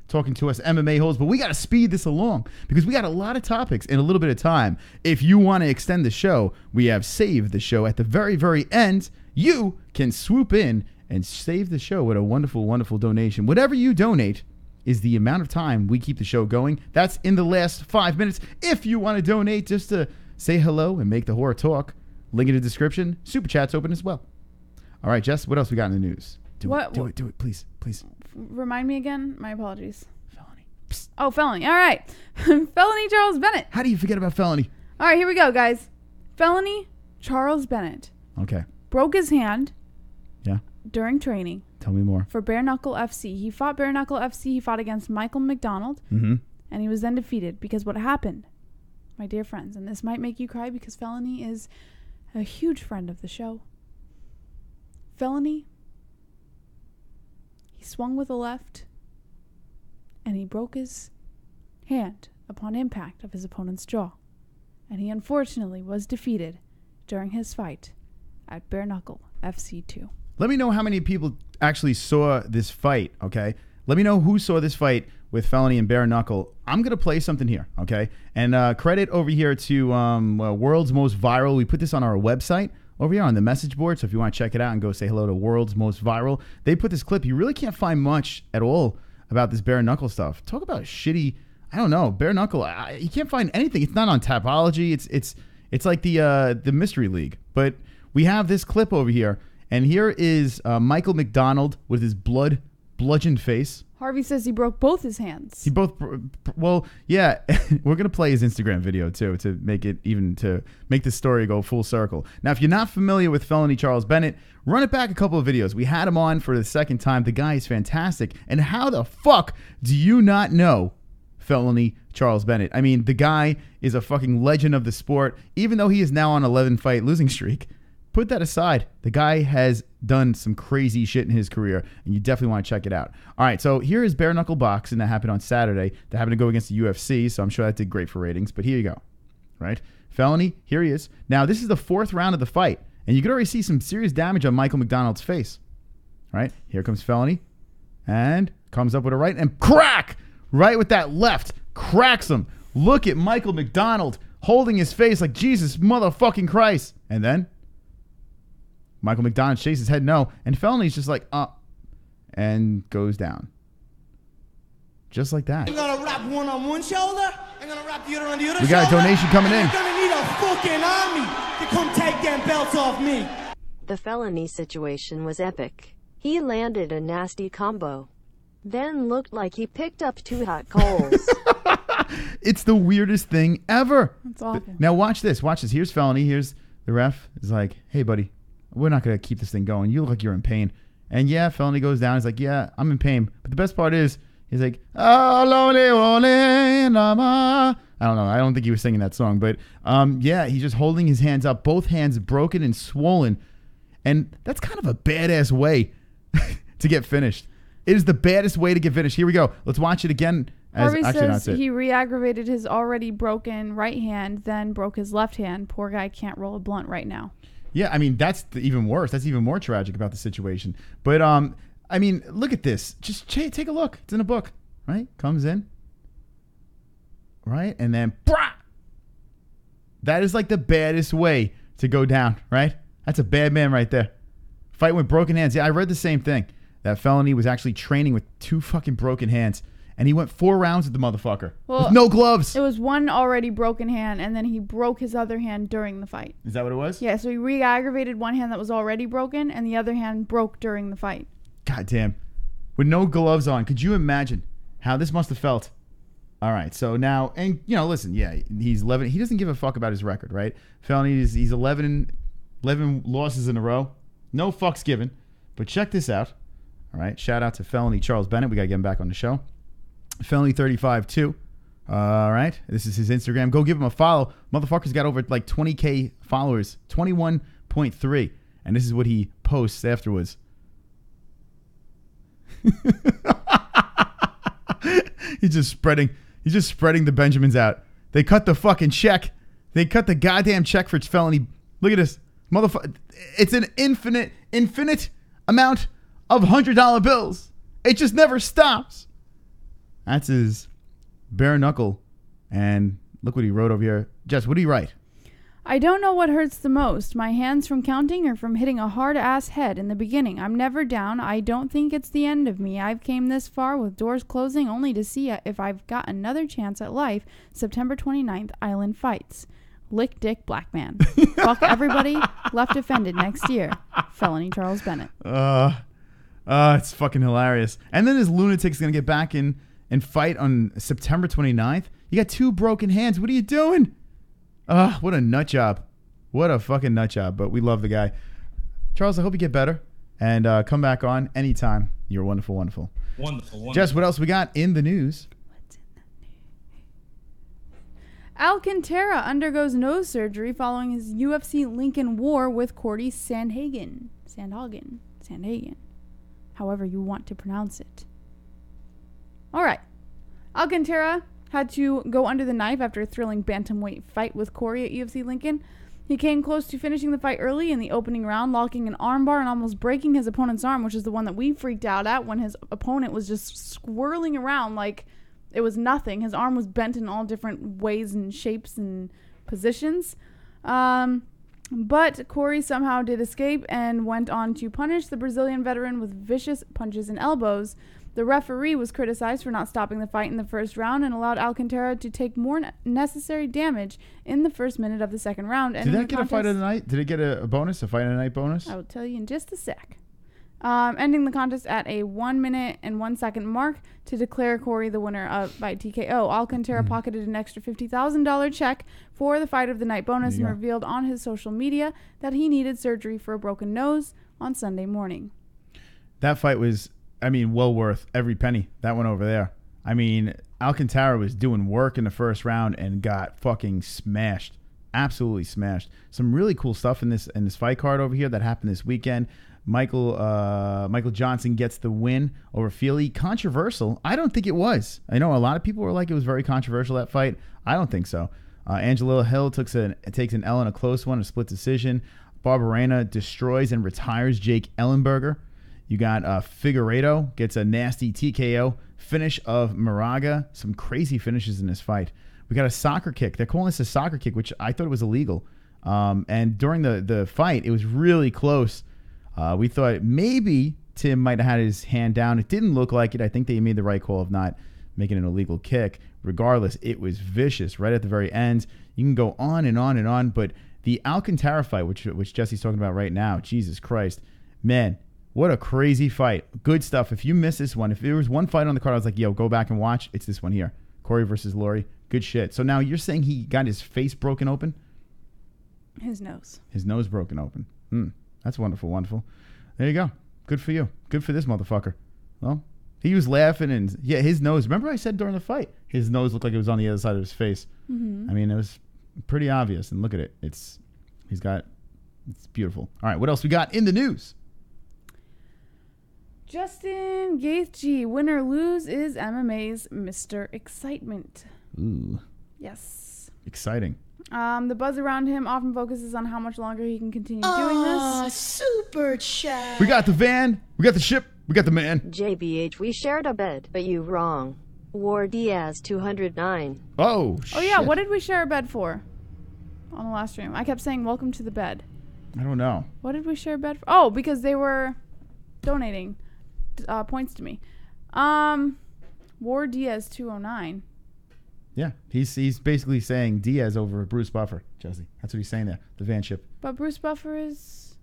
talking to us, MMA-Holes, but we got to speed this along because we got a lot of topics in a little bit of time. If you want to extend the show, we have saved the show at the very, very end. You can swoop in and save the show with a wonderful, wonderful donation. Whatever you donate is the amount of time we keep the show going. That's in the last 5 minutes. If you want to donate just to say hello and make the horror talk, link in the description. Super Chat's open as well. All right, Jess, what else we got in the news? Do it, please. Remind me again. My apologies. Felony. Psst. Oh, felony. All right. Felony Charles Bennett. How do you forget about felony? All right, here we go, guys. Felony Charles Bennett. Okay. Broke his hand. Yeah. During training. Tell me more. For Bare Knuckle FC. He fought Bare Knuckle FC. He fought against Michael McDonald. Mm-hmm. And he was then defeated because what happened, my dear friends, and this might make you cry because Felony is a huge friend of the show. Felony, he swung with a left and he broke his hand upon impact of his opponent's jaw. And he unfortunately was defeated during his fight at Bare Knuckle FC 2. Let me know how many people actually saw this fight, okay? Let me know who saw this fight with Felony and Bare Knuckle. I'm going to play something here, okay? And credit over here to World's Most Viral. We put this on our website over here on the message board, so if you want to check it out and go say hello to World's Most Viral, they put this clip. You really can't find much at all about this Bare Knuckle stuff. Talk about shitty, I don't know, Bare Knuckle. You can't find anything. It's not on Tapology. It's like the Mystery League. But we have this clip over here, and here is Michael McDonald with his bludgeoned face. Harvey says he broke both his hands. Well, yeah, we're going to play his Instagram video, too, to make this story go full circle. Now, if you're not familiar with Felony Charles Bennett, run it back a couple of videos. We had him on for the second time. The guy is fantastic. And how the fuck do you not know Felony Charles Bennett? I mean, the guy is a fucking legend of the sport, even though he is now on 11-fight losing streak. Put that aside. The guy has done some crazy shit in his career, and you definitely want to check it out. All right, so here is bare knuckle boxing that happened on Saturday. That happened to go against the UFC, so I'm sure that did great for ratings. But here you go. Right? Felony, here he is. Now, this is the fourth round of the fight, and you can already see some serious damage on Michael McDonald's face. Right? Here comes Felony, and comes up with a right, and crack! Right with that left. Cracks him. Look at Michael McDonald holding his face like Jesus motherfucking Christ. And then Michael McDonald shakes his head no, and Felony's just like, and goes down. Just like that. I'm gonna wrap one on one shoulder, I'm gonna wrap the other on the other shoulder. We got a donation coming in. You're gonna need a fucking army to come take them belts off me. The Felony situation was epic. He landed a nasty combo. Then looked like he picked up 2 hot coals. It's the weirdest thing ever. That's awful. Now watch this. Watch this. Here's Felony. Here's the ref. Is like, hey, buddy, we're not going to keep this thing going. You look like you're in pain. And yeah, Felony goes down. He's like, yeah, I'm in pain. But the best part is, he's like, oh, lonely, lonely, nama. I don't know. I don't think he was singing that song. But yeah, he's just holding his hands up. Both hands broken and swollen. And that's kind of a badass way to get finished. It is the baddest way to get finished. Here we go. Let's watch it again. Harvey says he re-aggravated his already broken right hand, then broke his left hand. Poor guy can't roll a blunt right now. Yeah, I mean, that's even worse. That's even more tragic about the situation. But, I mean, look at this. Just take a look. It's in a book, right? Comes in, right? And then, brah! That is like the baddest way to go down, right? That's a bad man right there. Fight with broken hands. Yeah, I read the same thing. That Felony was actually training with 2 fucking broken hands. And he went 4 rounds with the motherfucker. With no gloves. It was one already broken hand, and then he broke his other hand during the fight. Is that what it was? Yeah, so he re-aggravated one hand that was already broken, and the other hand broke during the fight. God damn. With no gloves on. Could you imagine how this must have felt? All right, so now, and, listen, yeah, he's 11. He doesn't give a fuck about his record, right? Felony, he's 11 losses in a row. No fucks given. But check this out. All right, shout out to Felony Charles Bennett. We got to get him back on the show. Felony 35 too. All right. This is his Instagram. Go give him a follow. Motherfucker's got over like 20K followers. 21.3. And this is what he posts afterwards. He's just spreading the Benjamins out. They cut the fucking check. They cut the goddamn check for Felony. Look at this. Motherfucker. It's an infinite amount of $100 bills. It just never stops. That's his bare knuckle. And look what he wrote over here. Jess, what did he write? I don't know what hurts the most, my hands from counting or from hitting a hard-ass head in the beginning. I'm never down. I don't think it's the end of me. I've came this far with doors closing only to see if I've got another chance at life. September 29th, Island Fights. Lick dick black man. Fuck everybody. Left offended next year. Felony Charles Bennett. It's fucking hilarious. And then this lunatic's going to get back in and fight on September 29th. You got 2 broken hands. What are you doing? What a nut job. What a fucking nut job. But we love the guy. Charles, I hope you get better. And come back on anytime. You're wonderful, wonderful. Wonderful. Jess, what else we got in the news? What's in the news? Alcantara undergoes nose surgery following his UFC Lincoln war with Cordy Sandhagen. However you want to pronounce it. All right. Alcantara had to go under the knife after a thrilling bantamweight fight with Corey at UFC Lincoln. He came close to finishing the fight early in the opening round, locking an armbar and almost breaking his opponent's arm, which is the one that we freaked out at when his opponent was just swirling around like it was nothing. His arm was bent in all different ways and shapes and positions. But Corey somehow did escape and went on to punish the Brazilian veteran with vicious punches and elbows. The referee was criticized for not stopping the fight in the first round and allowed Alcantara to take more necessary damage in the first minute of the second round. Did that get a fight of the night? Did it get a bonus, a fight of the night bonus? I will tell you in just a sec. Ending the contest at a 1 minute and 1 second mark to declare Corey the winner by TKO. Alcantara pocketed an extra $50,000 check for the fight of the night bonus and revealed on his social media that he needed surgery for a broken nose on Sunday morning. That fight was, well worth every penny. That one over there. Alcantara was doing work in the first round and got fucking smashed. Absolutely smashed. Some really cool stuff in this fight card over here that happened this weekend. Michael Johnson gets the win over Feely. Controversial? I don't think it was. I know a lot of people were like it was very controversial, that fight. I don't think so. Angela Hill takes an L in a close one, a split decision. Barberena destroys and retires Jake Ellenberger. You got Figueiredo gets a nasty TKO finish of Moraga. Some crazy finishes in this fight. We got a soccer kick. They're calling this a soccer kick, which I thought it was illegal. And during the fight, it was really close. We thought maybe Tim might have had his hand down. It didn't look like it. I think they made the right call of not making an illegal kick. Regardless, it was vicious right at the very end. You can go on and on and on, but the Alcantara fight, which Jesse's talking about right now, Jesus Christ, man, what a crazy fight. Good stuff. If you miss this one, if there was one fight on the card, I was like, yo, go back and watch. It's this one here. Corey versus Laurie. Good shit. So now you're saying he got his face broken open? His nose. His nose broken open. That's wonderful, wonderful. There you go. Good for you. Good for this motherfucker. Well, he was laughing and, his nose. Remember I said during the fight, his nose looked like it was on the other side of his face. Mm-hmm. It was pretty obvious. And look at it. It's beautiful. All right, what else we got in the news? Justin Gaethje, win or lose, is MMA's Mr. Excitement. Ooh. Yes. Exciting. The buzz around him often focuses on how much longer he can continue doing this. Super chat. We got the van, we got the ship, we got the man. JBH, we shared a bed, but you wrong. War Diaz 209. Oh, shit. Oh, yeah, what did we share a bed for on the last stream? I kept saying, welcome to the bed. I don't know. What did we share a bet for? Oh, because they were donating points to me. War Diaz 209. Yeah, he's basically saying Diaz over Bruce Buffer, Jesse. That's what he's saying there. The Van Ship. But Bruce Buffer is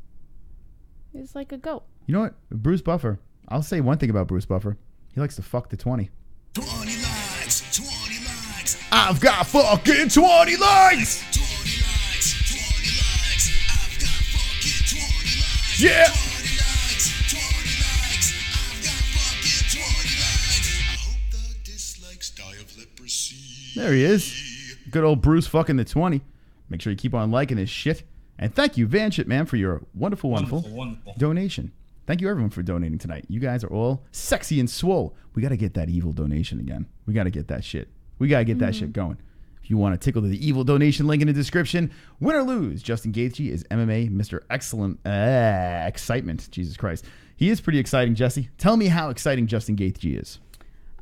like a goat. You know what? Bruce Buffer. I'll say one thing about Bruce Buffer. He likes to fuck the 20. 20 likes, 20 likes. I've got fucking 20 likes. 20 likes, 20 likes. I've got fucking 20 likes. Yeah. 20 likes, 20 likes. I've got fucking 20 likes. I hope the dislikes die of leprosy. There he is. Good old Bruce fucking the 20. Make sure you keep on liking his shit. And thank you, Van Ship Man, for your wonderful donation. Thank you, everyone, for donating tonight. You guys are all sexy and swole. We got to get that evil donation again. We got to get that shit. We got to get that shit going. If you want to tickle the evil donation link in the description, win or lose, Justin Gaethje is MMA Mr. Excellent Excitement. Jesus Christ. He is pretty exciting, Jesse. Tell me how exciting Justin Gaethje is.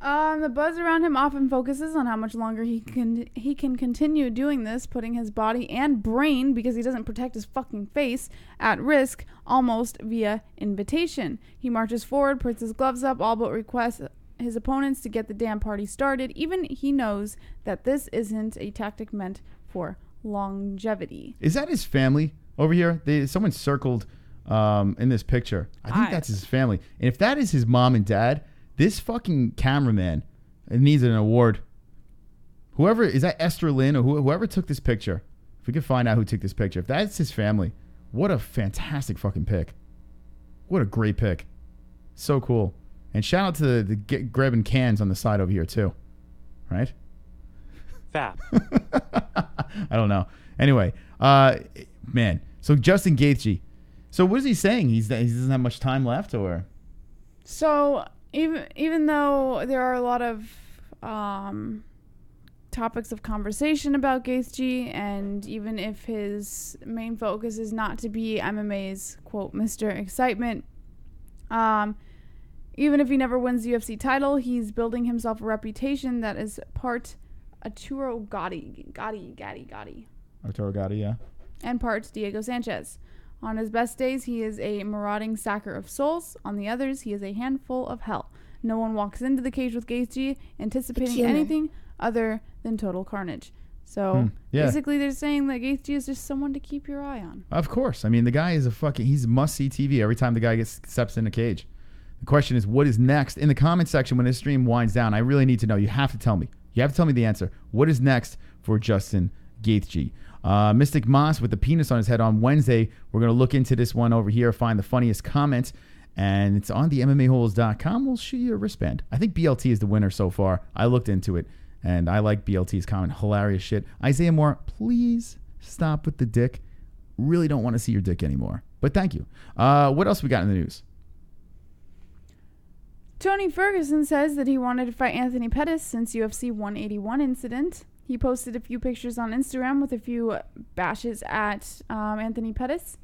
The buzz around him often focuses on how much longer he can continue doing this, putting his body and brain, because he doesn't protect his fucking face, at risk almost via invitation. He marches forward, puts his gloves up, all but requests his opponents to get the damn party started. Even he knows that this isn't a tactic meant for longevity. Is that his family over here? Someone circled in this picture. I think that's his family. And if that is his mom and dad, this fucking cameraman needs an award. Whoever, is that Esther Lynn or whoever took this picture? If we could find out who took this picture. If that's his family, what a fantastic fucking pick. What a great pick. So cool. And shout out to the grabbing cans on the side over here too. Right? Fap. I don't know. Anyway, man. So Justin Gaethje. So what is he saying? He doesn't have much time left, or? So even though there are a lot of topics of conversation about Gaethje, and even if his main focus is not to be MMA's quote Mr. Excitement, even if he never wins the UFC title, he's building himself a reputation that is part Arturo Gotti, yeah, and part Diego Sanchez. On his best days, he is a marauding sacker of souls. On the others, he is a handful of hell. No one walks into the cage with Gaethje anticipating anything other than total carnage. So basically, they're saying that Gaethje is just someone to keep your eye on. Of course. I mean, the guy is he's must-see TV every time the guy steps in a cage. The question is, what is next? In the comment section when this stream winds down, I really need to know. You have to tell me. You have to tell me the answer. What is next for Justin Gaethje? Mystic Moss with the penis on his head on Wednesday. We're going to look into this one over here, find the funniest comment, and it's on the MMA-Holes.com. We'll shoot you a wristband. I think BLT is the winner so far. I looked into it, and I like BLT's comment. Hilarious shit. Isaiah Moore, please stop with the dick. Really don't want to see your dick anymore. But thank you. What else we got in the news? Tony Ferguson says that he wanted to fight Anthony Pettis since UFC 181 incident. He posted a few pictures on Instagram with a few bashes at Anthony Pettis.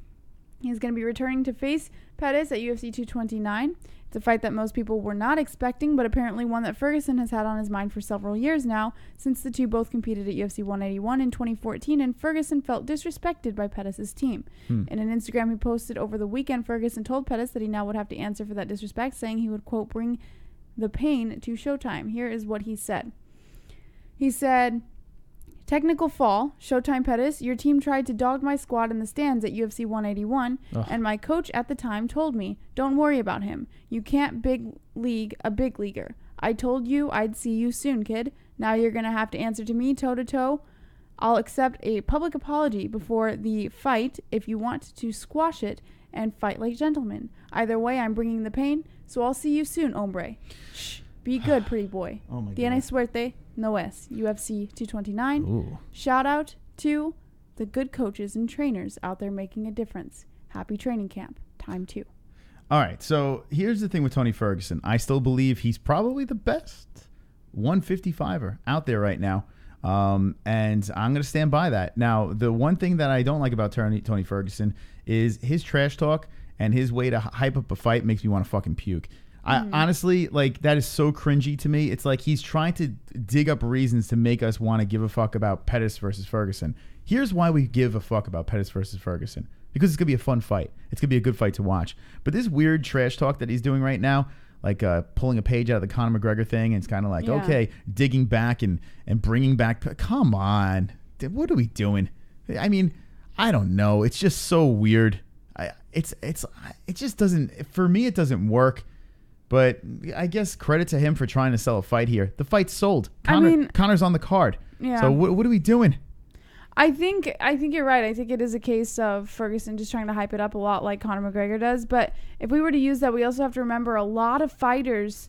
He's going to be returning to face Pettis at UFC 229. It's a fight that most people were not expecting, but apparently one that Ferguson has had on his mind for several years now, since the two both competed at UFC 181 in 2014, and Ferguson felt disrespected by Pettis' team. In an Instagram he posted over the weekend, Ferguson told Pettis that he now would have to answer for that disrespect, saying he would, quote, bring the pain to Showtime. Here is what he said. He said, technical fall, Showtime Pettis, your team tried to dog my squad in the stands at UFC 181, and my coach at the time told me, don't worry about him. You can't big league a big leaguer. I told you I'd see you soon, kid. Now you're going to have to answer to me toe-to-toe. I'll accept a public apology before the fight if you want to squash it and fight like gentlemen. Either way, I'm bringing the pain, so I'll see you soon, hombre. Shh, be good, pretty boy. Oh my God. Tiene suerte. No es. UFC 229. Ooh. Shout out to the good coaches and trainers out there making a difference. Happy training camp. Time 2. All right. So here's the thing with Tony Ferguson. I still believe he's probably the best 155er out there right now. And I'm going to stand by that. Now, the one thing that I don't like about Tony Ferguson is his trash talk, and his way to hype up a fight makes me want to fucking puke. I honestly, like, that is so cringy to me. It's like he's trying to dig up reasons to make us want to give a fuck about Pettis versus Ferguson. Here's why we give a fuck about Pettis versus Ferguson. because it's going to be a fun fight. It's going to be a good fight to watch. But this weird trash talk that he's doing right now, like pulling a page out of the Conor McGregor thing, and it's kind of like, okay, digging back and bringing back. Come on. What are we doing? I mean, I don't know. It's just so weird. It just doesn't, for me, it doesn't work. But I guess credit to him for trying to sell a fight here. The fight's sold. Conor's on the card. Yeah. So what are we doing? I think you're right. I think it is a case of Ferguson just trying to hype it up a lot like Conor McGregor does. But if we were to use that, we also have to remember a lot of fighters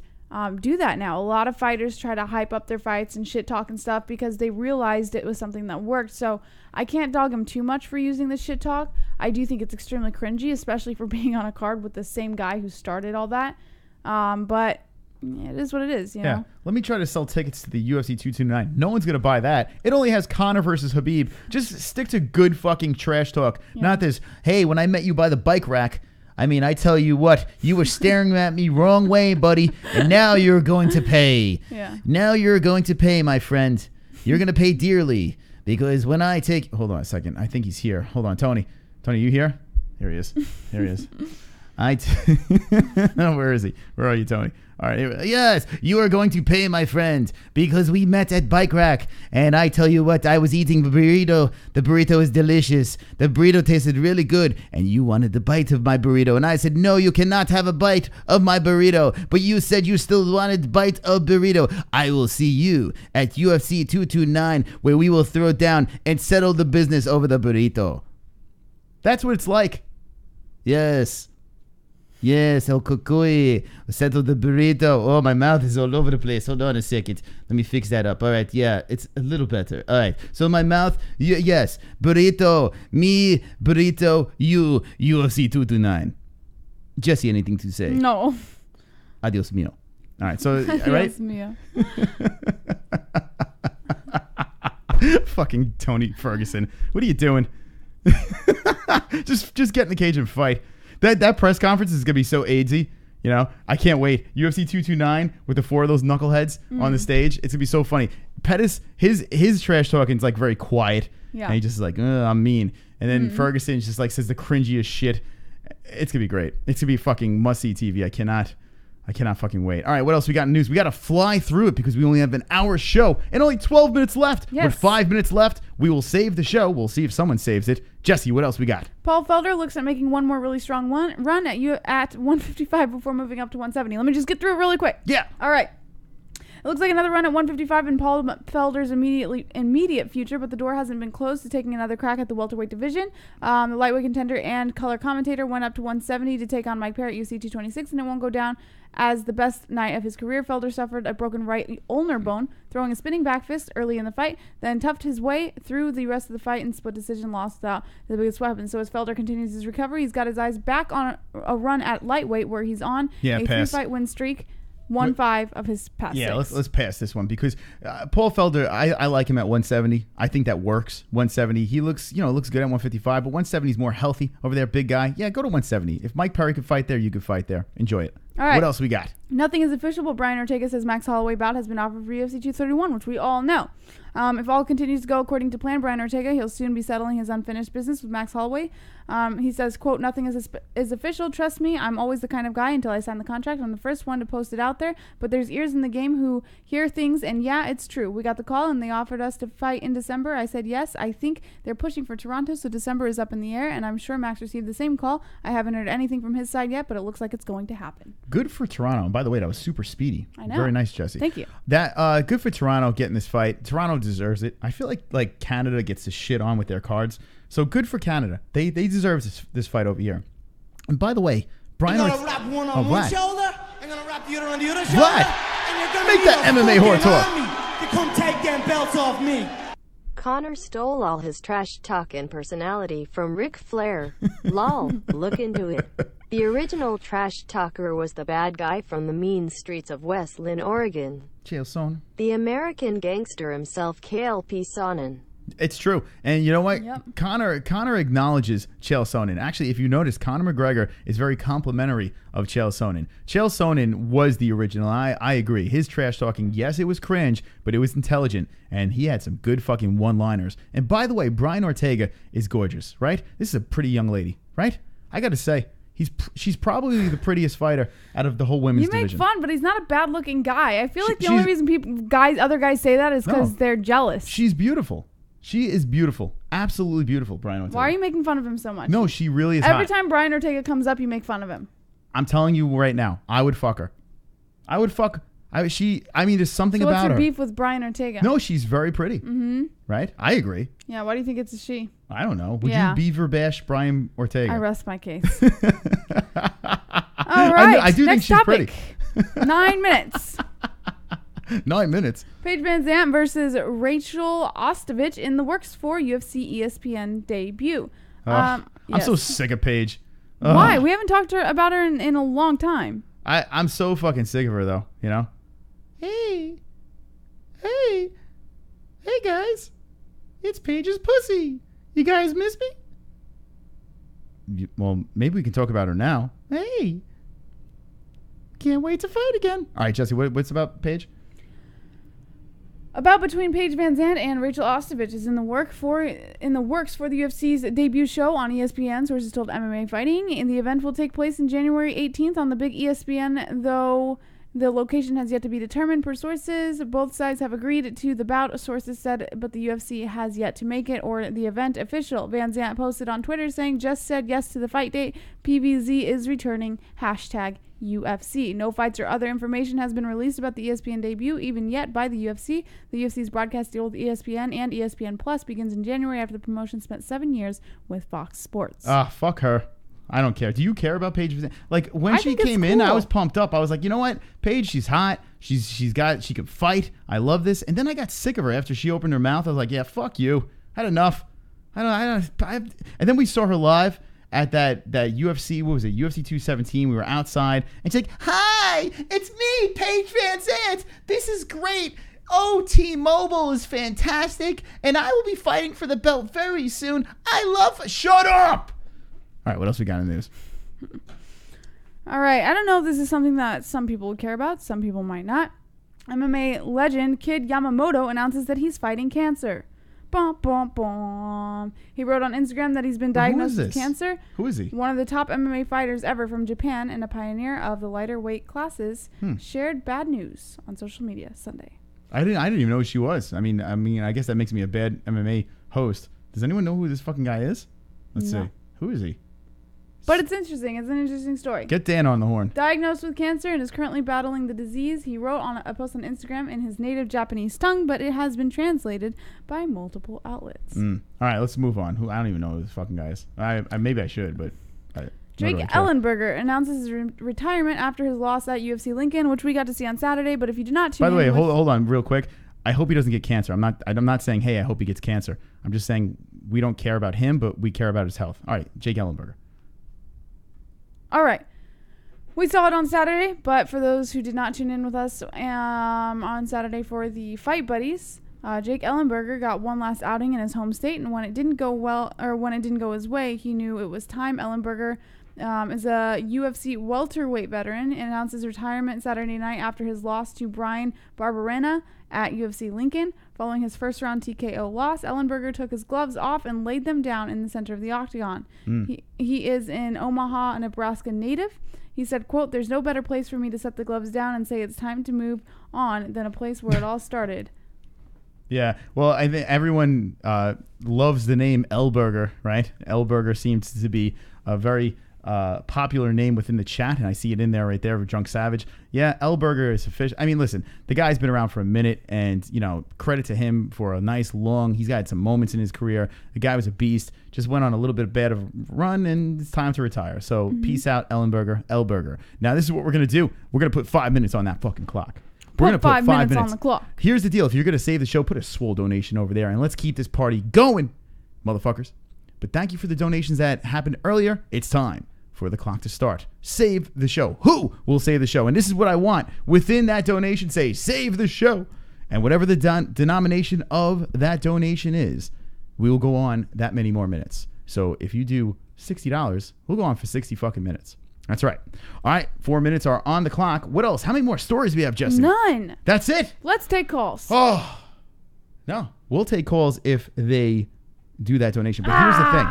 do that now. A lot of fighters try to hype up their fights and shit talk and stuff because they realized it was something that worked. So I can't dog him too much for using the shit talk. I do think it's extremely cringy, especially for being on a card with the same guy who started all that. But it is what it is, you know? Let me try to sell tickets to the UFC 229. No one's going to buy that. It only has Conor versus Khabib. Just stick to good fucking trash talk. Yeah. Not this, hey, when I met you by the bike rack, I mean, I tell you what, you were staring at me wrong way, buddy, and now you're going to pay. Yeah. Now you're going to pay, my friend. You're going to pay dearly. Because when I take... Hold on a second. I think he's here. Hold on, Tony. Tony, you here? Here he is. Here he is. Where is he? Where are you, Tony? All right. Yes, you are going to pay, my friend, because we met at Bike Rack, and I tell you what, I was eating the burrito. The burrito is delicious. The burrito tasted really good, and you wanted the bite of my burrito, and I said, no, you cannot have a bite of my burrito, but you said you still wanted bite of burrito. I will see you at UFC 229, where we will throw down and settle the business over the burrito. That's what it's like. Yes. Yes, El Cocoy. Settle the burrito. Oh, my mouth is all over the place. Hold on a second. Let me fix that up. All right, yeah, it's a little better. All right, so my mouth, yes. Burrito, me, burrito, you, UFC 229. Jesse, anything to say? No. Adios mio. All right, so, Adios all right? mio. Fucking Tony Ferguson. What are you doing? Just get in the cage and fight. That press conference is gonna be so AIDSy, you know. I can't wait. UFC 229 with the four of those knuckleheads on the stage. It's gonna be so funny. Pettis, his trash talking is like very quiet. Yeah. And he just is like, I'm mean. And then Ferguson just like says the cringiest shit. It's gonna be great. It's gonna be fucking must-see TV. I cannot fucking wait. All right, what else we got in news? We got to fly through it because we only have an hour show and only 12 minutes left. Yes. With 5 minutes left, we will save the show. We'll see if someone saves it. Jesse, what else we got? Paul Felder looks at making one more really strong run at 155 before moving up to 170. Let me just get through it really quick. Yeah. All right. It looks like another run at 155 in Paul Felder's immediate future, but the door hasn't been closed to taking another crack at the welterweight division. The lightweight contender and color commentator went up to 170 to take on Mike Perry at UFC 226, and it won't go down as the best night of his career. Felder suffered a broken right ulnar bone, throwing a spinning back fist early in the fight, then toughed his way through the rest of the fight and split decision lost out the biggest weapon. So as Felder continues his recovery, he's got his eyes back on a run at lightweight where he's on a 3-fight win streak. 1-5 of his past 6. Let's pass this one because Paul Felder, I like him at 170. I think that works. 170. He looks good at 155, but 170 is more healthy over there, big guy. Yeah, go to 170. If Mike Perry could fight there, you could fight there. Enjoy it. All right. What else we got? Nothing is official, but Brian Ortega says Max Holloway bout has been offered for UFC 231, which we all know. If all continues to go according to plan, Brian Ortega, he'll soon be settling his unfinished business with Max Holloway. He says, quote, nothing is official. Trust me, I'm always the kind of guy until I sign the contract. I'm the first one to post it out there, but there's ears in the game who hear things, and yeah, it's true. We got the call, and they offered us to fight in December. I said yes. I think they're pushing for Toronto, so December is up in the air, and I'm sure Max received the same call. I haven't heard anything from his side yet, but it looks like it's going to happen. Good for Toronto. And by the way, that was super speedy. I know. Very nice, Jesse. Thank you. That good for Toronto getting this fight. Toronto deserves it. I feel like Canada gets to shit on with their cards. So good for Canada. They deserve this fight over here. And by the way, Brian... You're gonna wrap one on one shoulder, I'm gonna wrap the other on the other shoulder. Vlad, and you're gonna make that MMA whore talk. To come take them belts off me. Conor stole all his trash talk and personality from Ric Flair. Lol, look into it. The original trash talker was the bad guy from the mean streets of West Lynn, Oregon. Chael Sonnen. The American gangster himself, Chael P. Sonnen. It's true. And you know what? Yep. Conor acknowledges Chael Sonnen. Actually, if you notice, Conor McGregor is very complimentary of Chael Sonnen. Chael Sonnen was the original. I agree. His trash talking, yes, it was cringe, but it was intelligent. And he had some good fucking one-liners. And by the way, Brian Ortega is gorgeous, right? This is a pretty young lady, right? I got to say, she's probably the prettiest fighter out of the whole women's division. You make fun, but he's not a bad-looking guy. I feel like the only reason other guys say that is because they're jealous. She's beautiful. She is beautiful. Absolutely beautiful, Brian Ortega. Why are you making fun of him so much? No, she really is Every hot. time Brian Ortega comes up, you make fun of him. I'm telling you right now, I would fuck her. I would fuck. There's something So about what's your her. beef with Brian Ortega? No, she's very pretty. Mm-hmm. Right? I agree. Yeah, why do you think it's a she? I don't know. Would you beaver bash Brian Ortega? I rest my case. All right. I do next think she's topic. pretty. 9 minutes. 9 minutes. Paige VanZant versus Rachael Ostovich in the works for UFC ESPN debut. I'm yes. so sick of Paige. Why? We haven't talked about her in a long time. I'm so fucking sick of her, though. You know? Hey guys. It's Paige's pussy. You guys miss me? Well, maybe we can talk about her now. Hey. Can't wait to fight again. All right, Jesse, what's about Paige? About between Paige VanZant and Rachael Ostovich is in the works for the UFC's debut show on ESPN. Sources told MMA Fighting, and the event will take place in January 18th on the big ESPN, though the location has yet to be determined per sources. Both sides have agreed to the bout, sources said, but the UFC has yet to make it or the event official. VanZant posted on Twitter saying, just said yes to the fight date. PVZ is returning. #UFC. No fights or other information has been released about the ESPN debut even yet by the UFC. The UFC's broadcast deal with ESPN and ESPN Plus begins in January after the promotion spent 7 years with Fox Sports. Fuck her. I don't care. Do you care about Paige? Like when she came in, I was pumped up. I was like, you know what, Paige, she's hot. She can fight. I love this. And then I got sick of her after she opened her mouth. I was like, yeah, fuck you. I had enough. And then we saw her live at that UFC, what was it, UFC 217. We were outside, and she's like, hi, it's me, Paige VanZant. This is great. Oh, T-Mobile is fantastic, and I will be fighting for the belt very soon. Shut up! All right, what else we got in the news? All right, I don't know if this is something that some people would care about. Some people might not. MMA legend Kid Yamamoto announces that he's fighting cancer. Bum, bum, bum. He wrote on Instagram that he's been diagnosed with cancer. Who is he? One of the top MMA fighters ever from Japan and a pioneer of the lighter weight classes shared bad news on social media Sunday. I didn't even know who she was. I mean, I guess that makes me a bad MMA host. Does anyone know who this fucking guy is? Let's see. Who is he? But it's interesting. It's an interesting story. Get Dan on the horn. Diagnosed with cancer and is currently battling the disease. He wrote on a post on Instagram in his native Japanese tongue, but it has been translated by multiple outlets. All right, let's move on. I don't even know who this fucking guy is. Maybe I should, but... Jake Ellenberger announces his retirement after his loss at UFC Lincoln, which we got to see on Saturday, but if you did not tune in... By the way, hold on real quick. I hope he doesn't get cancer. I'm not saying, hey, I hope he gets cancer. I'm just saying we don't care about him, but we care about his health. All right, Jake Ellenberger. All right. We saw it on Saturday, but for those who did not tune in with us on Saturday for the Fight Buddies, Jake Ellenberger got one last outing in his home state, and when it didn't go his way, he knew it was time. Ellenberger is a UFC welterweight veteran and announced his retirement Saturday night after his loss to Brian Barberena at UFC Lincoln. Following his first-round TKO loss, Ellenberger took his gloves off and laid them down in the center of the octagon. He is an Omaha, Nebraska native. He said, quote, "There's no better place for me to set the gloves down and say it's time to move on than a place where it all started." Yeah, well, I think everyone loves the name Ellenberger, right? Ellenberger seems to be a very popular name within the chat, and I see it in there right there with Drunk Savage. Yeah, Ellenberger is official. I mean, listen, the guy's been around for a minute, and, you know, credit to him for a nice long, he's got some moments in his career. The guy was a beast, just went on a little bit bad of a run, and it's time to retire. So peace out, Ellenberger. Now, this is what we're going to do. We're going to put 5 minutes on that fucking clock. We're going to put 5 minutes on the clock. Here's the deal. If you're going to save the show, put a swole donation over there, and let's keep this party going, motherfuckers. But thank you for the donations that happened earlier. It's time for the clock to start. Save the show. Who will save the show? And this is what I want. Within that donation, say, save the show. And whatever the denomination of that donation is, we will go on that many more minutes. So if you do $60, we'll go on for 60 fucking minutes. That's right. All right, 4 minutes are on the clock. What else? How many more stories do we have, Jesse? None. That's it? Let's take calls. Oh, no. We'll take calls if they do that donation. But here's the thing.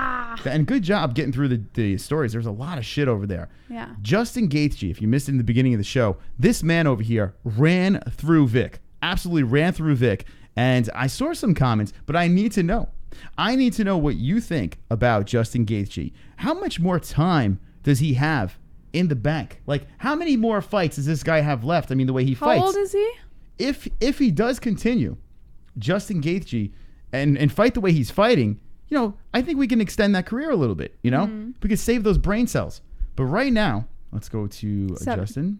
And good job getting through the stories. There's a lot of shit over there. Yeah. Justin Gaethje, if you missed it in the beginning of the show, this man over here ran through Vick. Absolutely ran through Vick. And I saw some comments, but I need to know. I need to know what you think about Justin Gaethje. How much more time does he have in the bank? Like, how many more fights does this guy have left? I mean, the way he fights. How old is he? If he does continue, Justin Gaethje, and fight the way he's fighting, you know, I think we can extend that career a little bit, you know? Mm-hmm. We could save those brain cells. But right now, let's go to 7. Justin.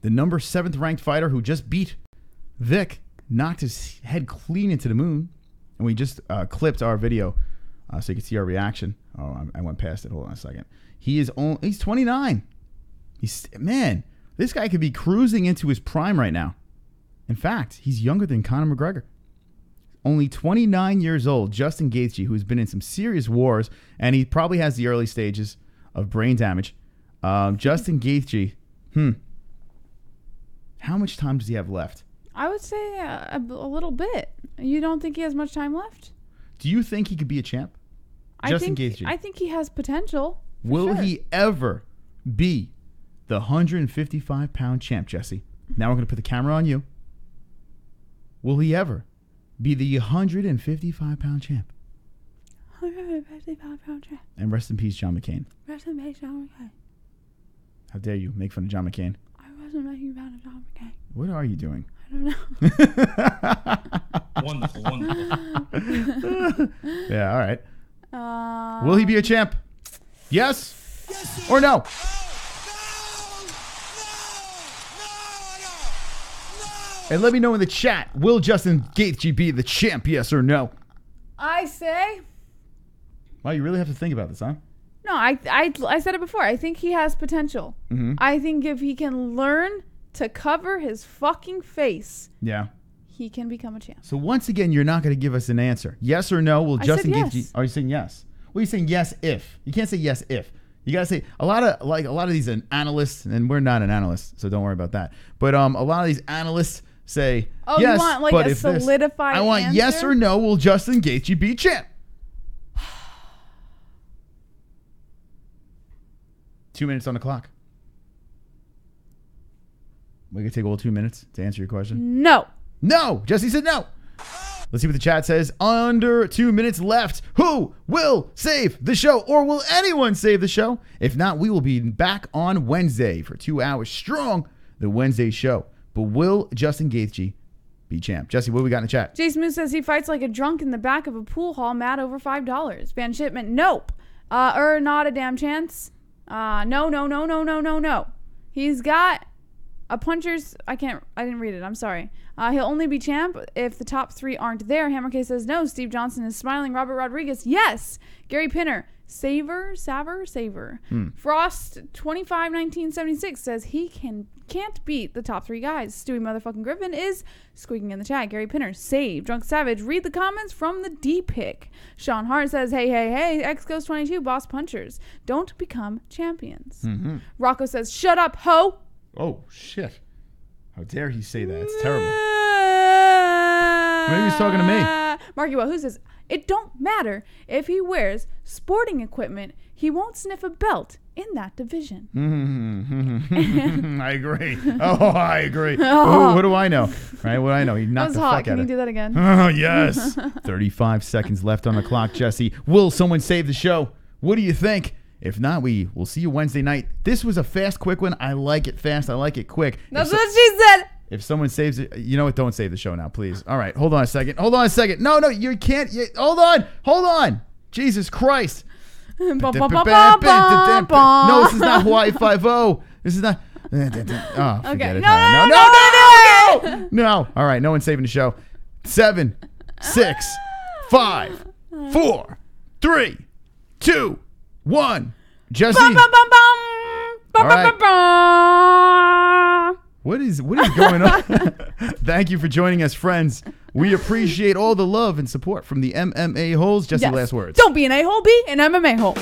The number 7th ranked fighter who just beat Vick, knocked his head clean into the moon. And we just clipped our video so you can see our reaction. Oh, I went past it. Hold on a second. He's 29. Man, this guy could be cruising into his prime right now. In fact, he's younger than Conor McGregor. Only 29 years old, Justin Gaethje, who's been in some serious wars, and he probably has the early stages of brain damage. Justin Gaethje, how much time does he have left? I would say a little bit. You don't think he has much time left? Do you think he could be a champ? Justin Gaethje. I think he has potential. Will he ever be the 155-pound champ, Jesse? Now we're going to put the camera on you. Will he ever be the 155-pound champ? 155-pound champ. And rest in peace, John McCain. Rest in peace, John McCain. How dare you make fun of John McCain? I wasn't making fun of John McCain. What are you doing? I don't know. Wonderful. Yeah, all right. Will he be a champ? Yes or no? And let me know in the chat, will Justin Gaethje be the champ, yes or no? I say... Wow, you really have to think about this, huh? No, I said it before. I think he has potential. Mm-hmm. I think if he can learn to cover his fucking face, yeah, he can become a champ. So once again, you're not going to give us an answer. Yes or no? Will Justin said Gaethje? yes. Are you saying yes? Well, you're saying yes if. You can't say yes if. You gotta say a lot of these analysts, and we're not an analyst, so don't worry about that. But a lot of these analysts say yes. You want like but a if this, solidified I want answer? yes or no. Will Justin Gaethje be champ? 2 minutes on the clock. We can take all 2 minutes to answer your question. No. No. Jesse said no. Let's see what the chat says. Under 2 minutes left. Who will save the show? Or will anyone save the show? If not, we will be back on Wednesday for 2 hours strong. The Wednesday show. But will Justin Gaethje be champ? Jesse, what do we got in the chat? Jason Moose says he fights like a drunk in the back of a pool hall, mad over $5. Van Shipment, nope. Not a damn chance. No. He's got a puncher's... I didn't read it. I'm sorry. He'll only be champ if the top 3 aren't there. Hammer K says no. Steve Johnson is smiling. Robert Rodriguez, yes. Gary Pinner, Saver. Frost 251976 says he can't beat the top 3 guys. Stewie motherfucking Griffin is squeaking in the chat. Gary Pinner, save. Drunk Savage, read the comments from the D-Pick. Sean Hart says, hey, X Ghost 22, boss punchers. Don't become champions. Mm-hmm. Rocco says, shut up, ho. Oh, shit. How dare he say that? It's terrible. Maybe he's talking to me. Marky Wahoo says, it don't matter if he wears sporting equipment. He won't sniff a belt in that division. I agree. Oh, I agree. Oh, what do I know? Right? What do I know? He knocked the fuck out of it. Can you do that again? Oh, yes. 35 seconds left on the clock, Jesse. Will someone save the show? What do you think? If not, we will see you Wednesday night. This was a fast, quick one. I like it fast. I like it quick. That's what she said. If someone saves it, you know what? Don't save the show now, please. All right. Hold on a second. No, you can't. Hold on. Jesus Christ. No, this is not Hawaii 5-0. This is not. Oh, forget it. No. All right. No one's saving the show. 7, 6, 5, 4, 3, 2, 1. Jesse. All right. What is going on? Thank you for joining us, friends. We appreciate all the love and support from the MMA-Holes. Jesse, Yes. last words. Don't be an a-hole, be an MMA hole.